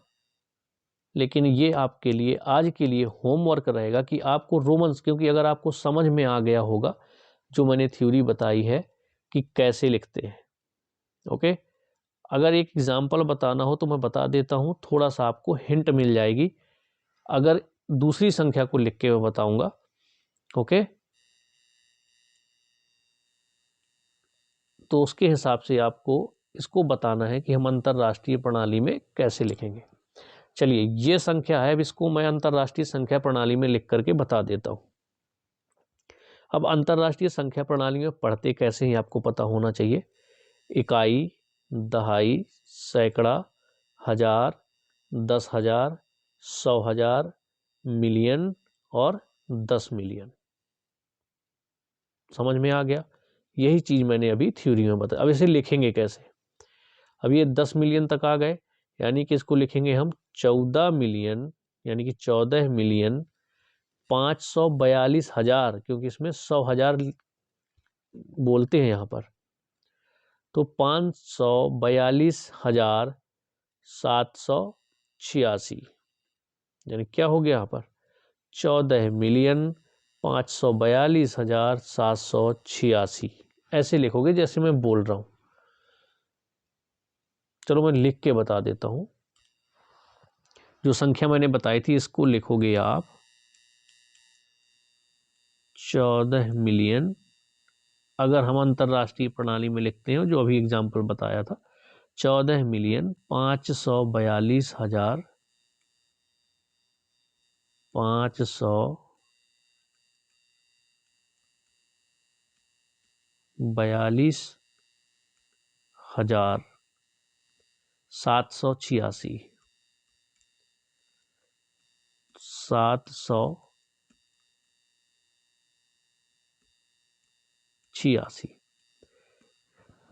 लेकिन ये आपके लिए आज के लिए होमवर्क रहेगा कि आपको रोमन्स, क्योंकि अगर आपको समझ में आ गया होगा जो मैंने थ्योरी बताई है कि कैसे लिखते हैं। ओके, अगर एक एग्जांपल बताना हो तो मैं बता देता हूँ, थोड़ा सा आपको हिंट मिल जाएगी अगर दूसरी संख्या को लिख के मैं बताऊंगा। ओके, तो उसके हिसाब से आपको इसको बताना है कि हम अंतर्राष्ट्रीय प्रणाली में कैसे लिखेंगे। चलिए, ये संख्या है, अब इसको मैं अंतर्राष्ट्रीय संख्या प्रणाली में लिख करके बता देता हूं। अब अंतर्राष्ट्रीय संख्या प्रणाली में पढ़ते कैसे ही आपको पता होना चाहिए। इकाई, दहाई, सैकड़ा, हजार, 10,000, 100,000, मिलियन और 10 मिलियन। समझ में आ गया? यही चीज मैंने अभी थ्योरी में बताया। अब इसे लिखेंगे कैसे? अब ये 10 मिलियन तक आ गए, यानी कि इसको लिखेंगे हम 14 मिलियन, यानी कि 14 मिलियन 542,000, क्योंकि इसमें 100,000 बोलते हैं यहाँ पर। तो 542,786, यानी क्या हो गया यहाँ पर 14,542,786। ऐसे लिखोगे जैसे मैं बोल रहा हूं। चलो मैं लिख के बता देता हूं। जो संख्या मैंने बताई थी इसको लिखोगे आप 14 मिलियन, अगर हम अंतर्राष्ट्रीय प्रणाली में लिखते हैं जो अभी एग्जाम्पल बताया था, 14 मिलियन 542,000 542,000 786 786।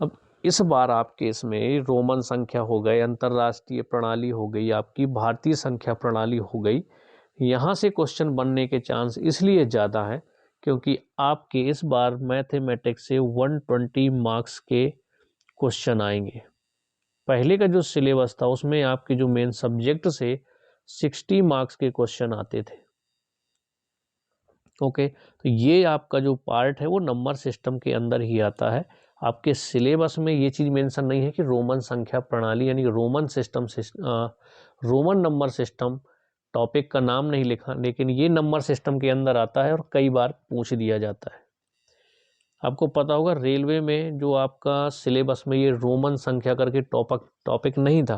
अब इस बार आपके इसमें रोमन संख्या हो गए, अंतरराष्ट्रीय प्रणाली हो गई, आपकी भारतीय संख्या प्रणाली हो गई, यहाँ से क्वेश्चन बनने के चांस इसलिए ज़्यादा है क्योंकि आपके इस बार मैथमेटिक्स से 120 मार्क्स के क्वेश्चन आएंगे। पहले का जो सिलेबस था उसमें आपके जो मेन सब्जेक्ट से 60 मार्क्स के क्वेश्चन आते थे। ओके, तो ये आपका जो पार्ट है वो नंबर सिस्टम के अंदर ही आता है। आपके सिलेबस में ये चीज़ मेंशन नहीं है कि रोमन संख्या प्रणाली यानी Roman system Roman number system topic का नाम नहीं लिखा, लेकिन ये नंबर सिस्टम के अंदर आता है और कई बार पूछ दिया जाता है। आपको पता होगा रेलवे में जो आपका सिलेबस में ये रोमन संख्या करके टॉपिक नहीं था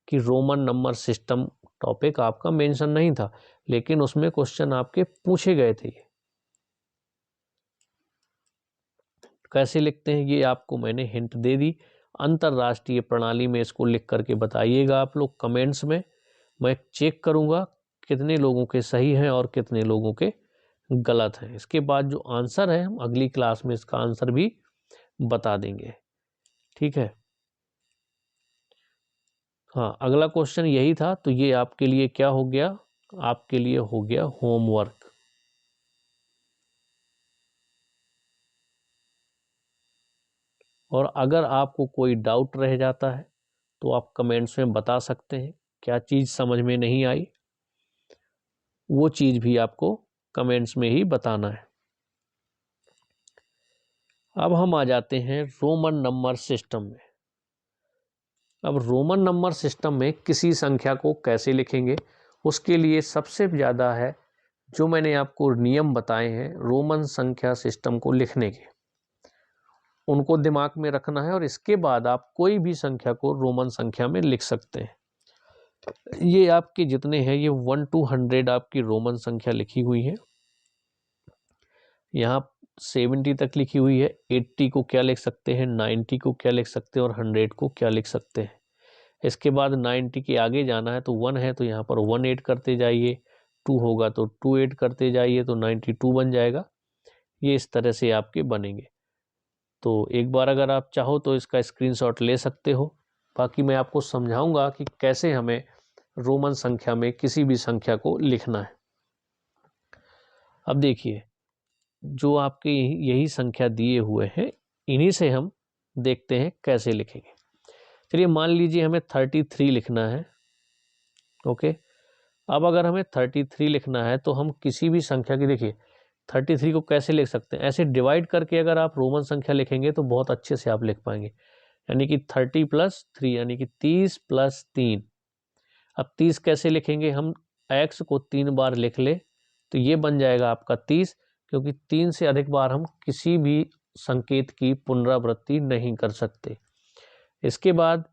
कि रोमन नंबर सिस्टम टॉपिक आपका मेंशन नहीं था, लेकिन उसमें क्वेश्चन आपके पूछे गए थे। कैसे लिखते हैं ये आपको मैंने हिंट दे दी। अंतरराष्ट्रीय प्रणाली में इसको लिख करके बताइएगा आप लोग कमेंट्स में। मैं चेक करूंगा कितने लोगों के सही हैं और कितने लोगों के गलत हैं। इसके बाद जो आंसर है हम अगली क्लास में इसका आंसर भी बता देंगे। ठीक है, हाँ, अगला क्वेश्चन यही था, तो ये आपके लिए क्या हो गया, आपके लिए हो गया होमवर्क। और अगर आपको कोई डाउट रह जाता है तो आप कमेंट्स में बता सकते हैं, क्या चीज़ समझ में नहीं आई वो चीज़ भी आपको कमेंट्स में ही बताना है। अब हम आ जाते हैं रोमन नंबर सिस्टम में। अब रोमन नंबर सिस्टम में किसी संख्या को कैसे लिखेंगे, उसके लिए सबसे ज़्यादा है जो मैंने आपको नियम बताए हैं रोमन संख्या सिस्टम को लिखने के, उनको दिमाग में रखना है और इसके बाद आप कोई भी संख्या को रोमन संख्या में लिख सकते हैं। ये आपके जितने हैं ये 1 to 100 आपकी रोमन संख्या लिखी हुई है। यहाँ 70 तक लिखी हुई है। 80 को क्या लिख सकते हैं, 90 को क्या लिख सकते हैं और 100 को क्या लिख सकते हैं। इसके बाद 90 के आगे जाना है तो 1 है तो यहाँ पर 1 ऐड करते जाइए, 2 होगा तो 2 ऐड करते जाइए तो 92 बन जाएगा। ये इस तरह से आपके बनेंगे। तो एक बार अगर आप चाहो तो इसका स्क्रीनशॉट ले सकते हो। बाकी मैं आपको समझाऊंगा कि कैसे हमें रोमन संख्या में किसी भी संख्या को लिखना है। अब देखिए, जो आपके यही संख्या दिए हुए हैं इन्हीं से हम देखते हैं कैसे लिखेंगे। चलिए मान लीजिए हमें 33 लिखना है। ओके, अब अगर हमें 33 लिखना है तो हम किसी भी संख्या की, देखिए 33 को कैसे लिख सकते हैं, ऐसे डिवाइड करके अगर आप रोमन संख्या लिखेंगे तो बहुत अच्छे से आप लिख पाएंगे। यानी कि 30 + 3 यानी कि 30 + 3। अब 30 कैसे लिखेंगे, हम x को 3 बार लिख ले तो ये बन जाएगा आपका 30, क्योंकि 3 से अधिक बार हम किसी भी संकेत की पुनरावृत्ति नहीं कर सकते। इसके बाद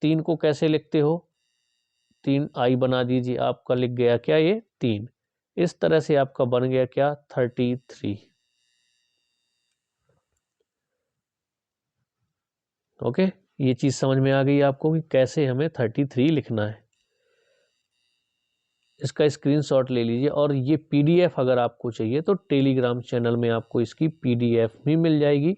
3 को कैसे लिखते हो, 3 i बना दीजिए, आपका लिख गया क्या, ये 3। इस तरह से आपका बन गया क्या, 33। ओके, ये चीज़ समझ में आ गई आपको कि कैसे हमें 33 लिखना है। इसका स्क्रीनशॉट ले लीजिए और ये पीडीएफ अगर आपको चाहिए तो टेलीग्राम चैनल में आपको इसकी पीडीएफ भी मिल जाएगी।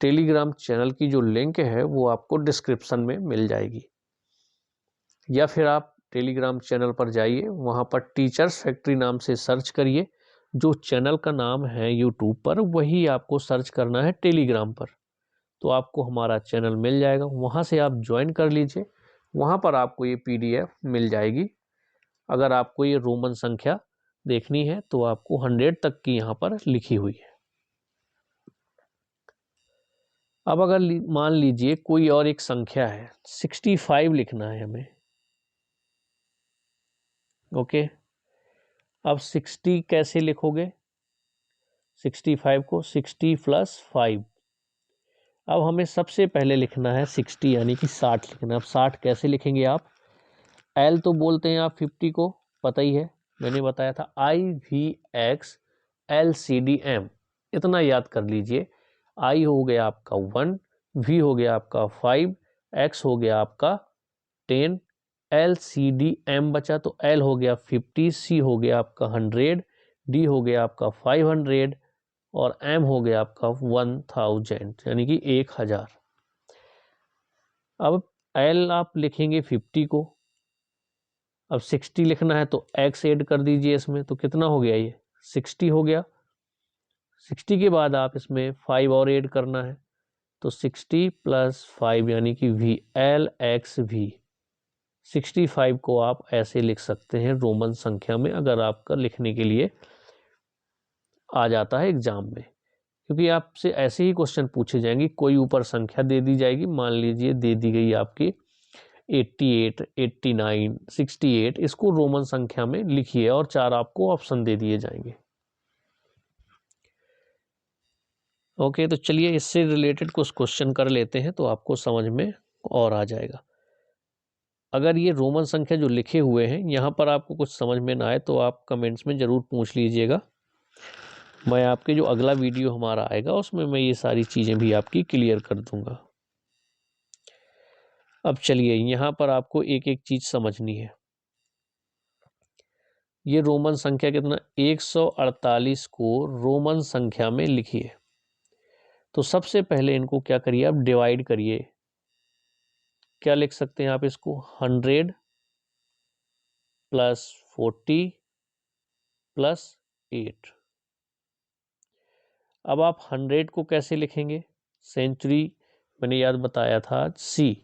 टेलीग्राम चैनल की जो लिंक है वो आपको डिस्क्रिप्शन में मिल जाएगी, या फिर आप टेलीग्राम चैनल पर जाइए, वहाँ पर टीचर्स फैक्ट्री नाम से सर्च करिए। जो चैनल का नाम है यूट्यूब पर वही आपको सर्च करना है टेलीग्राम पर, तो आपको हमारा चैनल मिल जाएगा। वहाँ से आप ज्वाइन कर लीजिए, वहाँ पर आपको ये पीडीएफ मिल जाएगी। अगर आपको ये रोमन संख्या देखनी है तो आपको 100 तक की यहाँ पर लिखी हुई है। अब अगर मान लीजिए कोई और एक संख्या है, 65 लिखना है हमें। ओके, अब 60 कैसे लिखोगे, 65 को 60 + 5। अब हमें सबसे पहले लिखना है 60 यानी कि 60 लिखना है। अब 60 कैसे लिखेंगे आप, एल तो बोलते हैं आप 50 को, पता ही है, मैंने बताया था IVX LCDM, इतना याद कर लीजिए। I हो गया आपका 1, V हो गया आपका 5, X हो गया आपका 10, LCDM बचा तो L हो गया 50, C हो गया आपका 100, D हो गया आपका 500, और m हो गया आपका 1000 यानी कि 1000। अब l आप लिखेंगे 50 को, अब 60 लिखना है तो x ऐड कर दीजिए इसमें, तो कितना हो गया, ये 60 हो गया। 60 के बाद आप इसमें 5 और ऐड करना है, तो 60 + 5 यानी कि v, l x v। 65 को आप ऐसे लिख सकते हैं रोमन संख्या में, अगर आपका लिखने के लिए आ जाता है एग्जाम में, क्योंकि आपसे ऐसे ही क्वेश्चन पूछे जाएंगे। कोई ऊपर संख्या दे दी जाएगी, मान लीजिए दे दी गई आपकी 88, 89, 68, इसको रोमन संख्या में लिखिए और 4 आपको ऑप्शन दे दिए जाएंगे। ओके, तो चलिए इससे रिलेटेड कुछ क्वेश्चन कर लेते हैं, तो आपको समझ में और आ जाएगा। अगर ये रोमन संख्या जो लिखे हुए हैं यहाँ पर आपको कुछ समझ में ना आए तो आप कमेंट्स में ज़रूर पूछ लीजिएगा। मैं आपके जो अगला वीडियो हमारा आएगा उसमें मैं ये सारी चीज़ें भी आपकी क्लियर कर दूंगा। अब चलिए यहाँ पर आपको एक एक चीज़ समझनी है। ये रोमन संख्या कितना, 148 को रोमन संख्या में लिखिए। तो सबसे पहले इनको क्या करिए, आप डिवाइड करिए। क्या लिख सकते हैं आप इसको, 100 + 40 + 8। अब आप 100 को कैसे लिखेंगे, सेंचुरी मैंने याद बताया था C,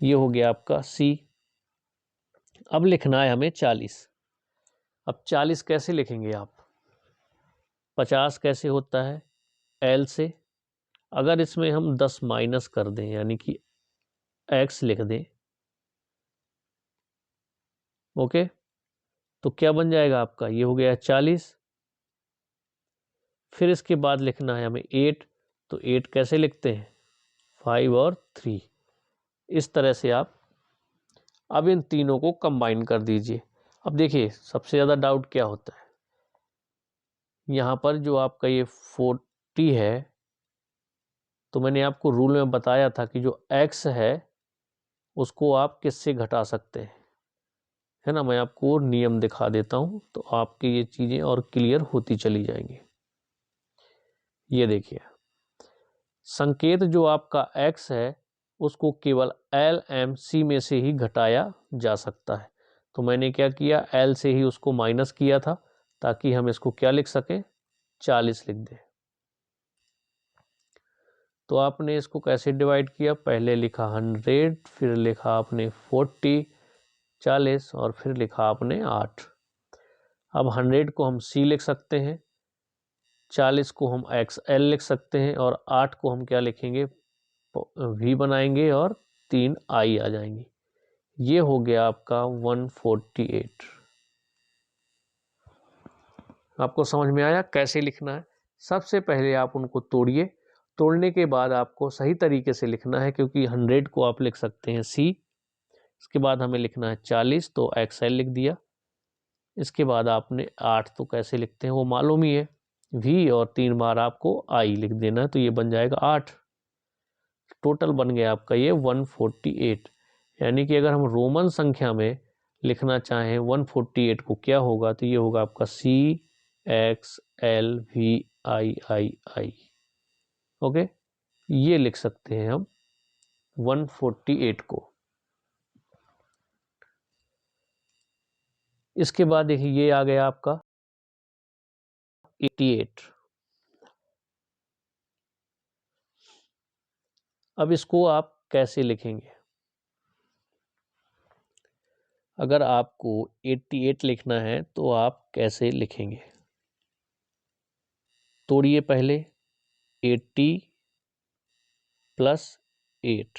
ये हो गया आपका C। अब लिखना है हमें 40। अब 40 कैसे लिखेंगे आप, 50 कैसे होता है, L से। अगर इसमें हम 10 माइनस कर दें यानी कि x लिख दें, ओके, तो क्या बन जाएगा आपका, ये हो गया 40। फिर इसके बाद लिखना है हमें 8, तो 8 कैसे लिखते हैं, 5 और 3। इस तरह से आप अब इन तीनों को कंबाइन कर दीजिए। अब देखिए सबसे ज़्यादा डाउट क्या होता है, यहाँ पर जो आपका ये 40 है, तो मैंने आपको रूल में बताया था कि जो x है उसको आप किससे घटा सकते हैं, है ना। मैं आपको नियम दिखा देता हूँ तो आपकी ये चीज़ें और क्लियर होती चली जाएंगी। ये देखिए, संकेत जो आपका x है उसको केवल L M C में से ही घटाया जा सकता है। तो मैंने क्या किया, L से ही उसको माइनस किया था ताकि हम इसको क्या लिख सकें, 40 लिख दें। तो आपने इसको कैसे डिवाइड किया, पहले लिखा 100, फिर लिखा आपने 40, 40 और फिर लिखा आपने 8। अब 100 को हम C लिख सकते हैं, 40 को हम XL लिख सकते हैं और 8 को हम क्या लिखेंगे, V बनाएंगे और 3 I आ जाएंगी। ये हो गया आपका 148। आपको समझ में आया कैसे लिखना है। सबसे पहले आप उनको तोड़िए, तोड़ने के बाद आपको सही तरीके से लिखना है, क्योंकि 100 को आप लिख सकते हैं C, इसके बाद हमें लिखना है 40 तो XL लिख दिया। इसके बाद आपने 8 तो कैसे लिखते हैं वो मालूम ही है, V और 3 बार आपको I लिख देना है, तो ये बन जाएगा 8। टोटल बन गया आपका ये 148। यानी कि अगर हम रोमन संख्या में लिखना चाहें 148 को, क्या होगा, तो ये होगा आपका CXLVIII। ओके, ये लिख सकते हैं हम 148 को। इसके बाद देखिए ये आ गया आपका 88। अब इसको आप कैसे लिखेंगे, अगर आपको 88 लिखना है तो आप कैसे लिखेंगे, तोड़िए पहले 80 + 8।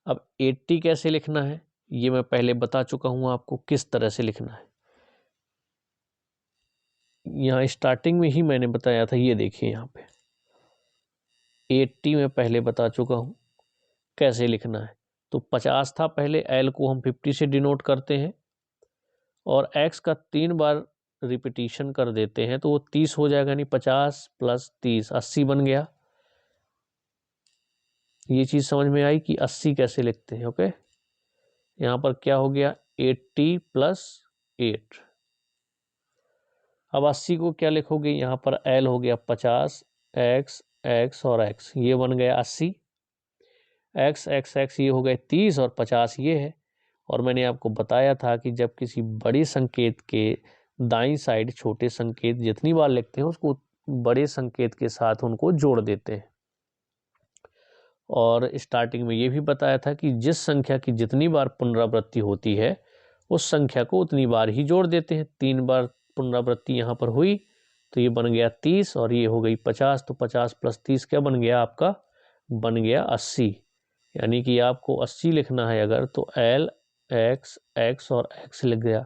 अब 80 कैसे लिखना है ये मैं पहले बता चुका हूं आपको किस तरह से लिखना है। यहाँ स्टार्टिंग में ही मैंने बताया था, ये देखिए यहाँ पे 80 में पहले बता चुका हूँ कैसे लिखना है। तो 50 था पहले, L को हम 50 से डिनोट करते हैं और X का 3 बार रिपीटिशन कर देते हैं तो वो 30 हो जाएगा, यानी 50 + 30 80 बन गया। ये चीज़ समझ में आई कि 80 कैसे लिखते हैं। ओके, यहाँ पर क्या हो गया, 80 + 8। अब 80 को क्या लिखोगे, यहाँ पर L हो गया 50, x और x, ये बन गया 80, x ये हो गए 30 और 50 ये है। और मैंने आपको बताया था कि जब किसी बड़ी संकेत के दाईं साइड छोटे संकेत जितनी बार लिखते हैं उसको बड़े संकेत के साथ उनको जोड़ देते हैं। और स्टार्टिंग में ये भी बताया था कि जिस संख्या की जितनी बार पुनरावृत्ति होती है उस संख्या को उतनी बार ही जोड़ देते हैं। 3 बार पुनरावृत्ति यहाँ पर हुई तो ये बन गया 30 और ये हो गई 50, तो 50 + 30 क्या बन गया आपका, बन गया 80। यानी कि आपको 80 लिखना है अगर तो L x और x लिख गया।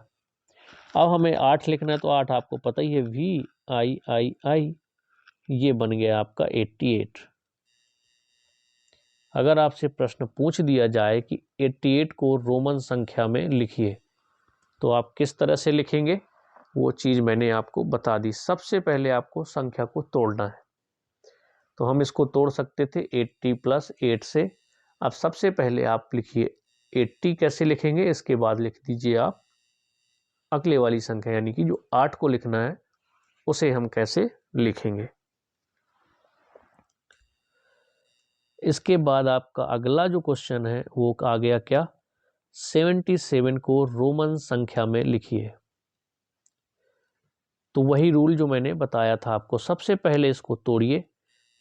अब हमें 8 लिखना है तो 8 आपको पता ही है VIII, ये बन गया आपका 88। अगर आपसे प्रश्न पूछ दिया जाए कि 88 को रोमन संख्या में लिखिए तो आप किस तरह से लिखेंगे, वो चीज़ मैंने आपको बता दी। सबसे पहले आपको संख्या को तोड़ना है, तो हम इसको तोड़ सकते थे 80 + 8 से। अब सबसे पहले आप लिखिए 80 कैसे लिखेंगे, इसके बाद लिख दीजिए आप अगले वाली संख्या, यानी कि जो 8 को लिखना है उसे हम कैसे लिखेंगे। इसके बाद आपका अगला जो क्वेश्चन है वो आ गया क्या, 77 को रोमन संख्या में लिखिए। तो वही रूल जो मैंने बताया था आपको, सबसे पहले इसको तोड़िए,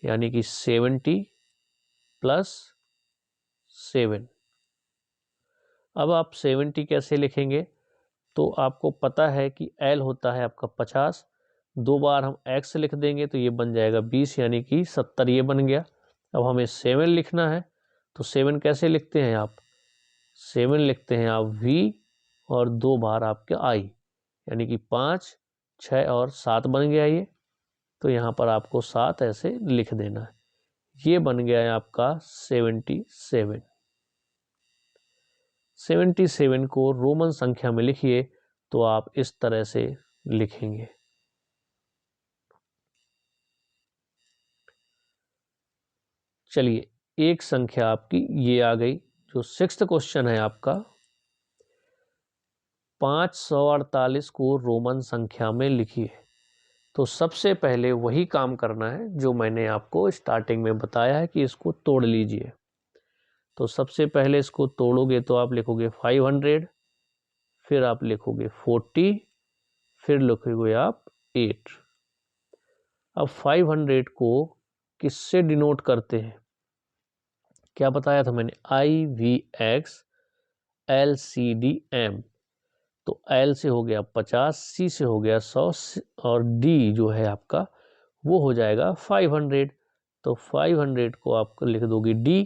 यानी कि 70 + 7। अब आप 70 कैसे लिखेंगे, तो आपको पता है कि L होता है आपका 50, 2 बार हम x लिख देंगे तो ये बन जाएगा 20, यानी कि 70 ये बन गया। अब हमें 7 लिखना है, तो 7 कैसे लिखते हैं आप, 7 लिखते हैं आप V और 2 बार आपके I, यानी कि 5, 6 और 7 बन गया ये। तो यहाँ पर आपको 7 ऐसे लिख देना है, ये बन गया है आपका 77। 77 को रोमन संख्या में लिखिए तो आप इस तरह से लिखेंगे। चलिए, एक संख्या आपकी ये आ गई। जो 6th क्वेश्चन है आपका, 548 को रोमन संख्या में लिखिए। तो सबसे पहले वही काम करना है जो मैंने आपको स्टार्टिंग में बताया है कि इसको तोड़ लीजिए। तो सबसे पहले इसको तोड़ोगे तो आप लिखोगे 500, फिर आप लिखोगे 40, फिर लिखोगे आप 8। अब 500 को किससे डिनोट करते हैं, क्या बताया था मैंने, IVX LCDM। तो L से हो गया 50, C से हो गया 100 और D जो है आपका वो हो जाएगा 500। तो 500 को आप लिख दोगे D।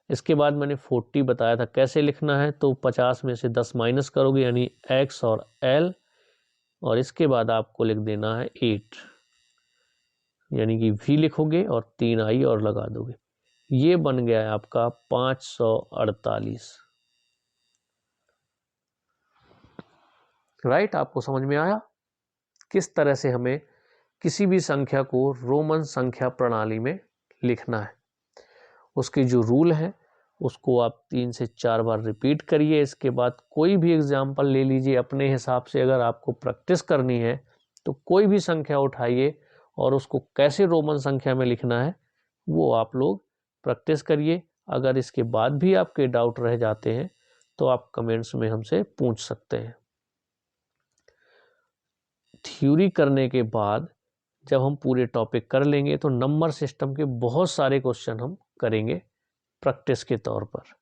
इसके बाद मैंने 40 बताया था कैसे लिखना है, तो 50 में से 10 माइनस करोगे यानी X और L, और इसके बाद आपको लिख देना है 8, यानी कि V लिखोगे और 3 I और लगा दोगे। ये बन गया है आपका 548। राइट, आपको समझ में आया किस तरह से हमें किसी भी संख्या को रोमन संख्या प्रणाली में लिखना है। उसके जो रूल है उसको आप 3 से 4 बार रिपीट करिए। इसके बाद कोई भी एग्जाम्पल ले लीजिए अपने हिसाब से। अगर आपको प्रैक्टिस करनी है तो कोई भी संख्या उठाइए और उसको कैसे रोमन संख्या में लिखना है वो आप लोग प्रैक्टिस करिए। अगर इसके बाद भी आपके डाउट रह जाते हैं तो आप कमेंट्स में हमसे पूछ सकते हैं। थ्योरी करने के बाद जब हम पूरे टॉपिक कर लेंगे तो नंबर सिस्टम के बहुत सारे क्वेश्चन हम करेंगे प्रैक्टिस के तौर पर।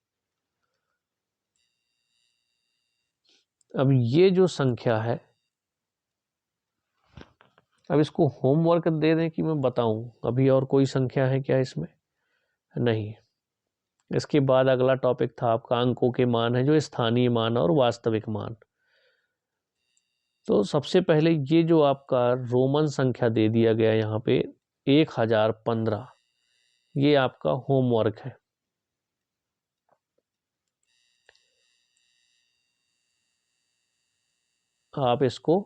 अब ये जो संख्या है, अब इसको होमवर्क दे दें कि मैं बताऊं अभी और कोई संख्या है क्या इसमें, नहीं। इसके बाद अगला टॉपिक था आपका अंकों के मान है, जो स्थानीय मान और वास्तविक मान। तो सबसे पहले ये जो आपका रोमन संख्या दे दिया गया यहाँ पे 1015, ये आपका होमवर्क है। आप इसको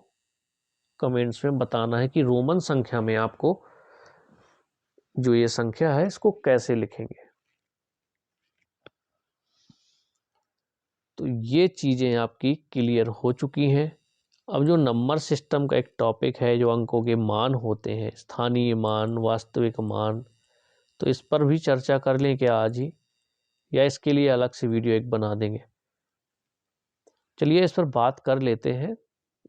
कमेंट्स में बताना है कि रोमन संख्या में आपको जो ये संख्या है इसको कैसे लिखेंगे। तो ये चीजें आपकी क्लियर हो चुकी हैं। अब जो नंबर सिस्टम का एक टॉपिक है, जो अंकों के मान होते हैं, स्थानीय मान, वास्तविक मान, तो इस पर भी चर्चा कर लें क्या आज ही, या इसके लिए अलग से वीडियो एक बना देंगे? चलिए इस पर बात कर लेते हैं।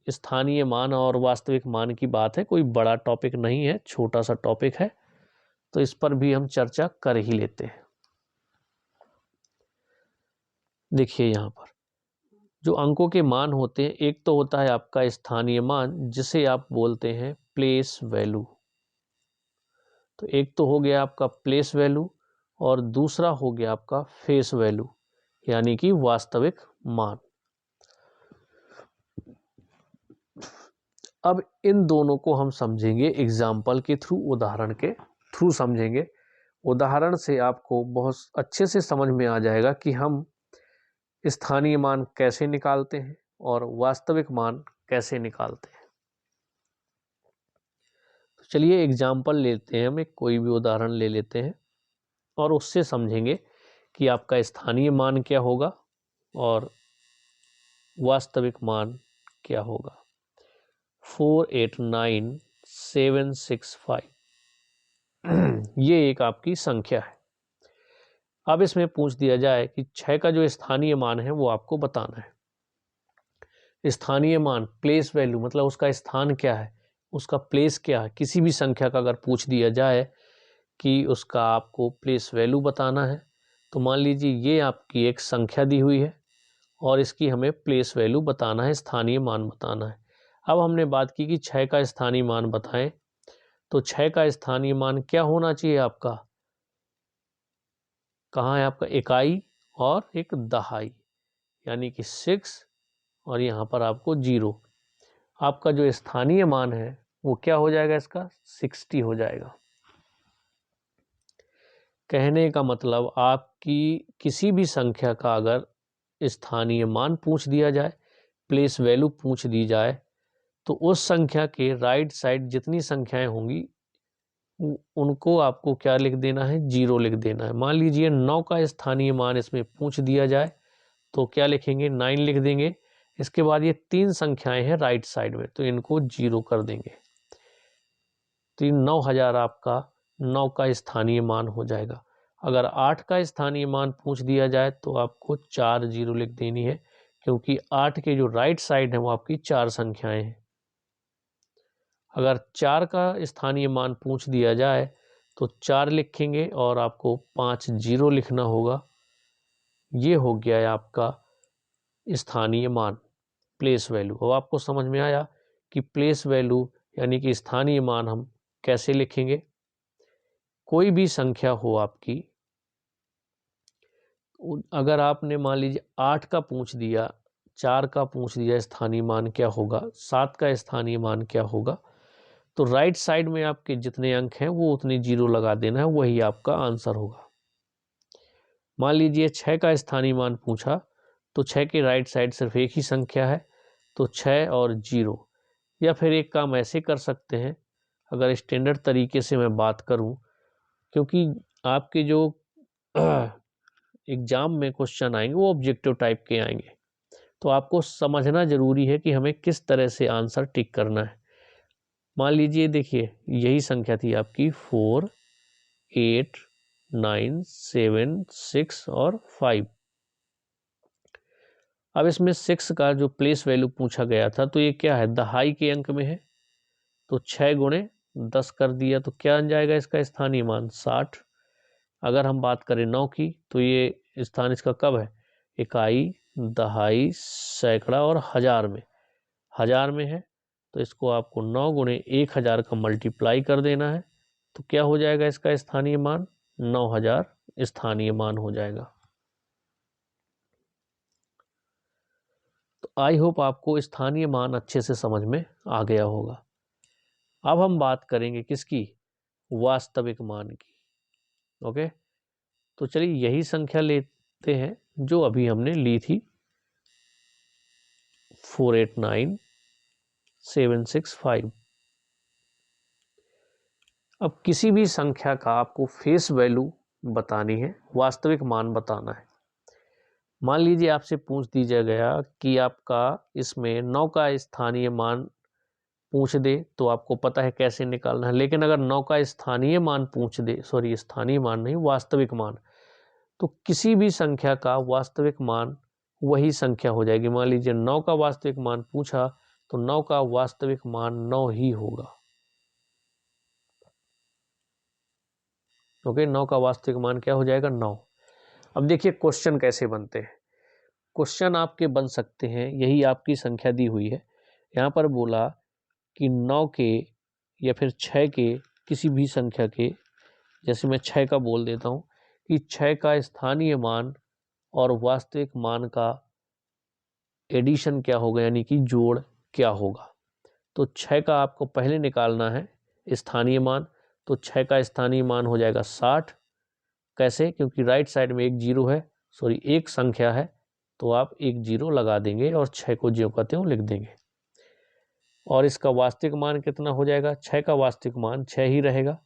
स्थानीय मान और वास्तविक मान की बात है, कोई बड़ा टॉपिक नहीं है, छोटा सा टॉपिक है, तो इस पर भी हम चर्चा कर ही लेते हैं। देखिए यहाँ पर जो अंकों के मान होते हैं, एक तो होता है आपका स्थानीय मान, जिसे आप बोलते हैं प्लेस वैल्यू। तो एक तो हो गया आपका प्लेस वैल्यू और दूसरा हो गया आपका फेस वैल्यू, यानी कि वास्तविक मान। अब इन दोनों को हम समझेंगे एग्जाम्पल के थ्रू, उदाहरण के थ्रू समझेंगे। उदाहरण से आपको बहुत अच्छे से समझ में आ जाएगा कि हम स्थानीय मान कैसे निकालते हैं और वास्तविक मान कैसे निकालते हैं। तो चलिए एग्जाम्पल लेते हैं, हम एक कोई भी उदाहरण ले लेते हैं और उससे समझेंगे कि आपका स्थानीय मान क्या होगा और वास्तविक मान क्या होगा। 489765 ये एक आपकी संख्या है। अब इसमें पूछ दिया जाए कि 6 का जो स्थानीय मान है वो आपको बताना है। स्थानीय मान, प्लेस वैल्यू, मतलब उसका स्थान क्या है, उसका प्लेस क्या है। किसी भी संख्या का अगर पूछ दिया जाए कि उसका आपको प्लेस वैल्यू बताना है, तो मान लीजिए ये आपकी एक संख्या दी हुई है और इसकी हमें प्लेस वैल्यू बताना है, स्थानीय मान बताना है। अब हमने बात की कि 6 का स्थानीय मान बताएं, तो 6 का स्थानीय मान क्या होना चाहिए आपका, कहाँ है आपका, इकाई और एक दहाई, यानी कि 6 और यहाँ पर आपको 0। आपका जो स्थानीय मान है वो क्या हो जाएगा, इसका 60 हो जाएगा। कहने का मतलब आपकी किसी भी संख्या का अगर स्थानीय मान पूछ दिया जाए, प्लेस वैल्यू पूछ दी जाए, तो उस संख्या के राइट साइड जितनी संख्याएं होंगी उनको आपको क्या लिख देना है, 0 लिख देना है। मान लीजिए 9 का स्थानीय मान इसमें पूछ दिया जाए तो क्या लिखेंगे, 9 लिख देंगे। इसके बाद ये 3 संख्याएं हैं राइट साइड में, तो इनको 0 कर देंगे। तो 9000 आपका 9 का स्थानीय मान हो जाएगा। अगर 8 का स्थानीय मान पूछ दिया जाए तो आपको 4 0 लिख देनी है, क्योंकि 8 के जो राइट साइड है वो आपकी 4 संख्याएं हैं। अगर 4 का स्थानीय मान पूछ दिया जाए तो 4 लिखेंगे और आपको 5 0 लिखना होगा। ये हो गया है आपका स्थानीय मान, प्लेस वैल्यू। अब आपको समझ में आया कि प्लेस वैल्यू यानी कि स्थानीय मान हम कैसे लिखेंगे। कोई भी संख्या हो आपकी, अगर आपने मान लीजिए 8 का पूछ दिया, 4 का पूछ दिया स्थानीय मान क्या होगा, 7 का स्थानीय मान क्या होगा, तो राइट साइड में आपके जितने अंक हैं वो उतने 0 लगा देना है, वही आपका आंसर होगा। मान लीजिए 6 का स्थानीय मान पूछा, तो 6 के राइट साइड सिर्फ एक ही संख्या है, तो 6 और 0। या फिर एक काम ऐसे कर सकते हैं, अगर स्टैंडर्ड तरीके से मैं बात करूं, क्योंकि आपके जो एग्जाम में क्वेश्चन आएंगे वो ऑब्जेक्टिव टाइप के आएंगे, तो आपको समझना जरूरी है कि हमें किस तरह से आंसर टिक करना है। मान लीजिए देखिए यही संख्या थी आपकी 4 8 9 7 6 और 5। अब इसमें 6 का जो प्लेस वैल्यू पूछा गया था, तो ये क्या है, दहाई के अंक में है, तो 6 गुणे 10 कर दिया, तो क्या बन जाएगा इसका स्थानीय मान, 60। अगर हम बात करें 9 की, तो ये स्थान इसका कब है, इकाई, दहाई, सैकड़ा और हजार में, हजार में है, तो इसको आपको 9 गुणे 1000 का मल्टीप्लाई कर देना है, तो क्या हो जाएगा इसका स्थानीय मान, 9000 स्थानीय मान हो जाएगा। तो आई होप आपको स्थानीय मान अच्छे से समझ में आ गया होगा। अब हम बात करेंगे किसकी, वास्तविक मान की। ओके, तो चलिए यही संख्या लेते हैं जो अभी हमने ली थी, 489765। अब किसी भी संख्या का आपको फेस वैल्यू बतानी है, वास्तविक मान बताना है। मान लीजिए आपसे पूछ दिया गया कि आपका इसमें 9 का स्थानीय मान पूछ दे, तो आपको पता है कैसे निकालना है। लेकिन अगर 9 का स्थानीय मान पूछ दे, सॉरी स्थानीय मान नहीं, वास्तविक मान, तो किसी भी संख्या का वास्तविक मान वही संख्या हो जाएगी। मान लीजिए 9 का वास्तविक मान पूछा, तो 9 का वास्तविक मान 9 ही होगा। ओके, 9 का वास्तविक मान क्या हो जाएगा? 9। अब देखिए क्वेश्चन कैसे बनते हैं। क्वेश्चन आपके बन सकते हैं, यही आपकी संख्या दी हुई है, यहाँ पर बोला कि 9 के या फिर 6 के किसी भी संख्या के, जैसे मैं 6 का बोल देता हूँ कि 6 का स्थानीय मान और वास्तविक मान का एडिशन क्या होगा, यानी कि जोड़ क्या होगा। तो 6 का आपको पहले निकालना है स्थानीय मान, तो 6 का स्थानीय मान हो जाएगा 60। कैसे? क्योंकि राइट साइड में एक जीरो है, सॉरी एक संख्या है, तो आप एक जीरो लगा देंगे और 6 को ज्यों का त्यों लिख देंगे। और इसका वास्तविक मान कितना हो जाएगा? 6 का वास्तविक मान 6 ही रहेगा,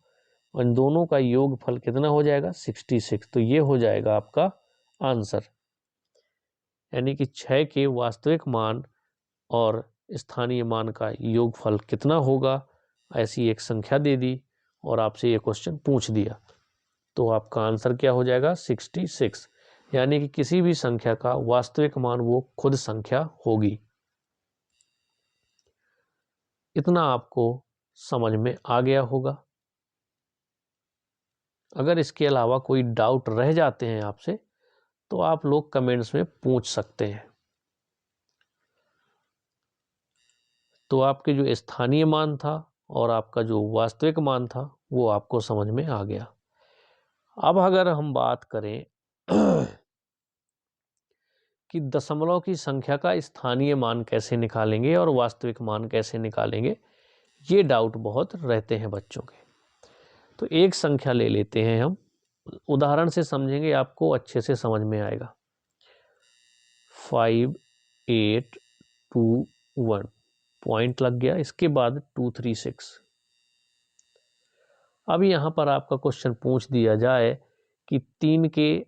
और इन दोनों का योगफल कितना हो जाएगा? 66। तो ये हो जाएगा आपका आंसर, यानी कि 6 के वास्तविक मान और स्थानीय मान का योगफल कितना होगा, ऐसी एक संख्या दे दी और आपसे ये क्वेश्चन पूछ दिया, तो आपका आंसर क्या हो जाएगा? 66। यानी कि किसी भी संख्या का वास्तविक मान वो खुद संख्या होगी। इतना आपको समझ में आ गया होगा। अगर इसके अलावा कोई डाउट रह जाते हैं आपसे, तो आप लोग कमेंट्स में पूछ सकते हैं। तो आपके जो स्थानीय मान था और आपका जो वास्तविक मान था वो आपको समझ में आ गया। अब अगर हम बात करें कि दशमलव की संख्या का स्थानीय मान कैसे निकालेंगे और वास्तविक मान कैसे निकालेंगे, ये डाउट बहुत रहते हैं बच्चों के। तो एक संख्या ले लेते हैं हम, उदाहरण से समझेंगे, आपको अच्छे से समझ में आएगा। 5 8 2 1 पॉइंट लग गया, इसके बाद 2 3 6। अब यहाँ पर आपका क्वेश्चन पूछ दिया जाए कि 3 के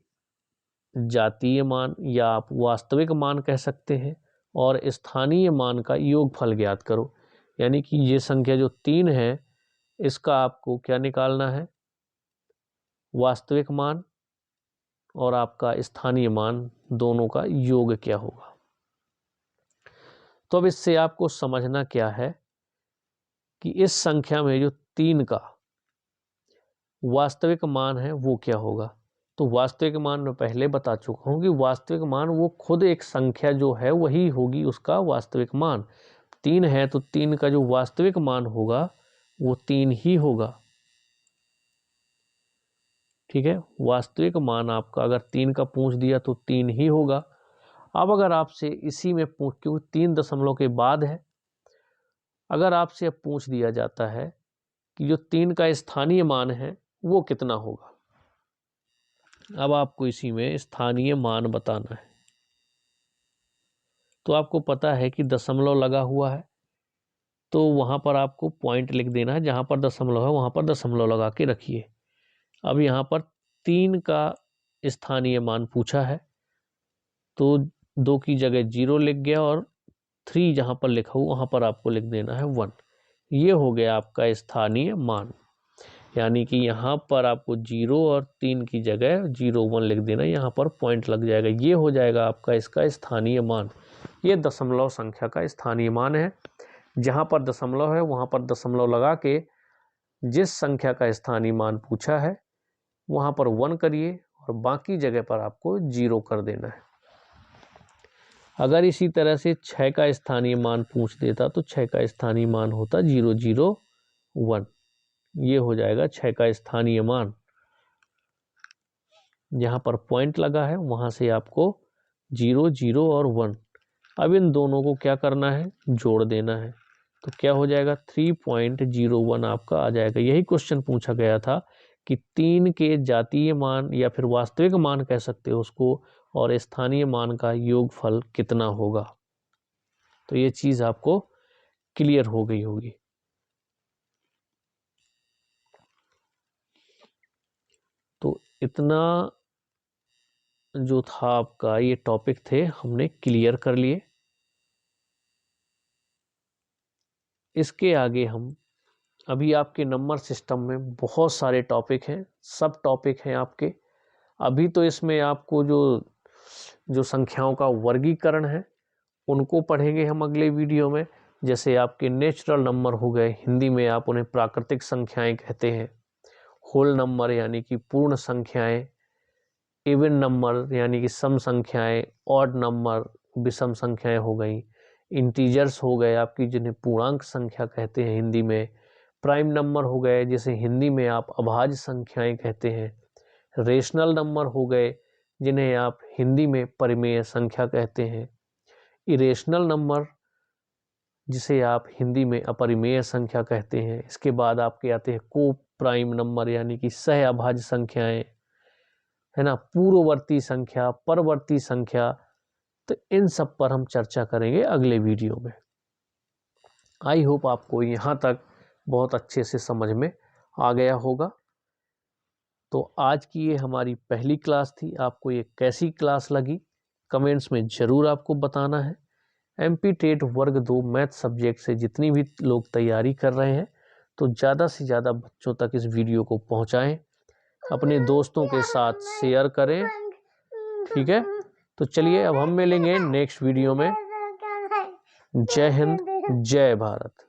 जातीय मान या आप वास्तविक मान कह सकते हैं और स्थानीय मान का योगफल ज्ञात करो, यानी कि ये संख्या जो 3 है इसका आपको क्या निकालना है? वास्तविक मान और आपका स्थानीय मान दोनों का योग क्या होगा। तो अब इससे आपको समझना क्या है कि इस संख्या में जो 3 का वास्तविक मान है वो क्या होगा। तो वास्तविक मान मैं पहले बता चुका हूं कि वास्तविक मान वो खुद एक संख्या जो है वही होगी उसका वास्तविक मान। 3 है तो 3 का जो वास्तविक मान होगा वो 3 ही होगा। ठीक है, वास्तविक मान आपका अगर 3 का पूछ दिया तो 3 ही होगा। अब अगर आपसे इसी में पूछ, क्योंकि 3 दशमलव के बाद है, अगर आपसे अब पूछ दिया जाता है कि जो 3 का स्थानीय मान है वो कितना होगा, अब आपको इसी में स्थानीय मान बताना है। तो आपको पता है कि दशमलव लगा हुआ है, तो वहां पर आपको पॉइंट लिख देना है, जहां पर दशमलव है वहां पर दशमलव लगा के रखिए। अब यहाँ पर 3 का स्थानीय मान पूछा है, तो 2 की जगह 0 लिख गया और 3 जहां पर लिखा हो वहां पर आपको लिख देना है 1। ये हो गया आपका स्थानीय मान, यानी कि यहाँ पर आपको 0 और 3 की जगह 0 1 लिख देना, यहाँ पर पॉइंट लग जाएगा। ये हो जाएगा आपका इसका स्थानीय मान। ये दशमलव संख्या का स्थानीय मान है। जहाँ पर दशमलव है वहाँ पर दशमलव लगा के जिस संख्या का स्थानीय मान पूछा है वहाँ पर 1 करिए और बाकी जगह पर आपको 0 कर देना है। अगर इसी तरह से 6 का स्थानीय मान पूछ देता तो 6 का स्थानीय मान होता 0 0 1। ये हो जाएगा 6 का स्थानीय मान। जहां पर पॉइंट लगा है वहां से आपको 0 0 और 1, अब इन दोनों को क्या करना है? जोड़ देना है। तो क्या हो जाएगा? 3.01 आपका आ जाएगा। यही क्वेश्चन पूछा गया था कि 3 के जातीय मान या फिर वास्तविक मान कह सकते हो उसको, और स्थानीय मान का योगफल कितना होगा। तो ये चीज आपको क्लियर हो गई होगी। तो इतना जो था आपका ये टॉपिक थे हमने क्लियर कर लिए। इसके आगे हम अभी आपके नंबर सिस्टम में बहुत सारे टॉपिक हैं, सब टॉपिक हैं आपके। अभी तो इसमें आपको जो जो संख्याओं का वर्गीकरण है उनको पढ़ेंगे हम अगले वीडियो में। जैसे आपके नेचुरल नंबर हो गए, हिंदी में आप उन्हें प्राकृतिक संख्याएं कहते हैं। होल नंबर यानी कि पूर्ण संख्याएं, इवन नंबर यानी कि सम संख्याएं, ऑड नंबर विषम संख्याएं हो गई, इंटीजर्स हो गए आपकी जिन्हें पूर्णांक संख्या कहते हैं हिंदी में, प्राइम नंबर हो गए जिसे हिंदी में आप अभाज्य संख्याएं कहते हैं, रेशनल नंबर हो गए जिन्हें आप हिंदी में परिमेय संख्या कहते हैं, इरेशनल नंबर जिसे आप हिंदी में अपरिमेय संख्या कहते हैं। इसके बाद आपके आते हैं को प्राइम नंबर यानी कि सह अभाज्य संख्याएं, है ना, पूर्ववर्ती संख्या, परवर्ती संख्या। तो इन सब पर हम चर्चा करेंगे अगले वीडियो में। आई होप आपको यहाँ तक बहुत अच्छे से समझ में आ गया होगा। तो आज की ये हमारी पहली क्लास थी। आपको ये कैसी क्लास लगी कमेंट्स में ज़रूर आपको बताना है। एमपी टेट वर्ग 2 मैथ सब्जेक्ट से जितनी भी लोग तैयारी कर रहे हैं तो ज़्यादा से ज़्यादा बच्चों तक इस वीडियो को पहुँचाएं, अपने दोस्तों के साथ शेयर करें। ठीक है, तो चलिए अब हम मिलेंगे नेक्स्ट वीडियो में। जय हिंद, जय भारत।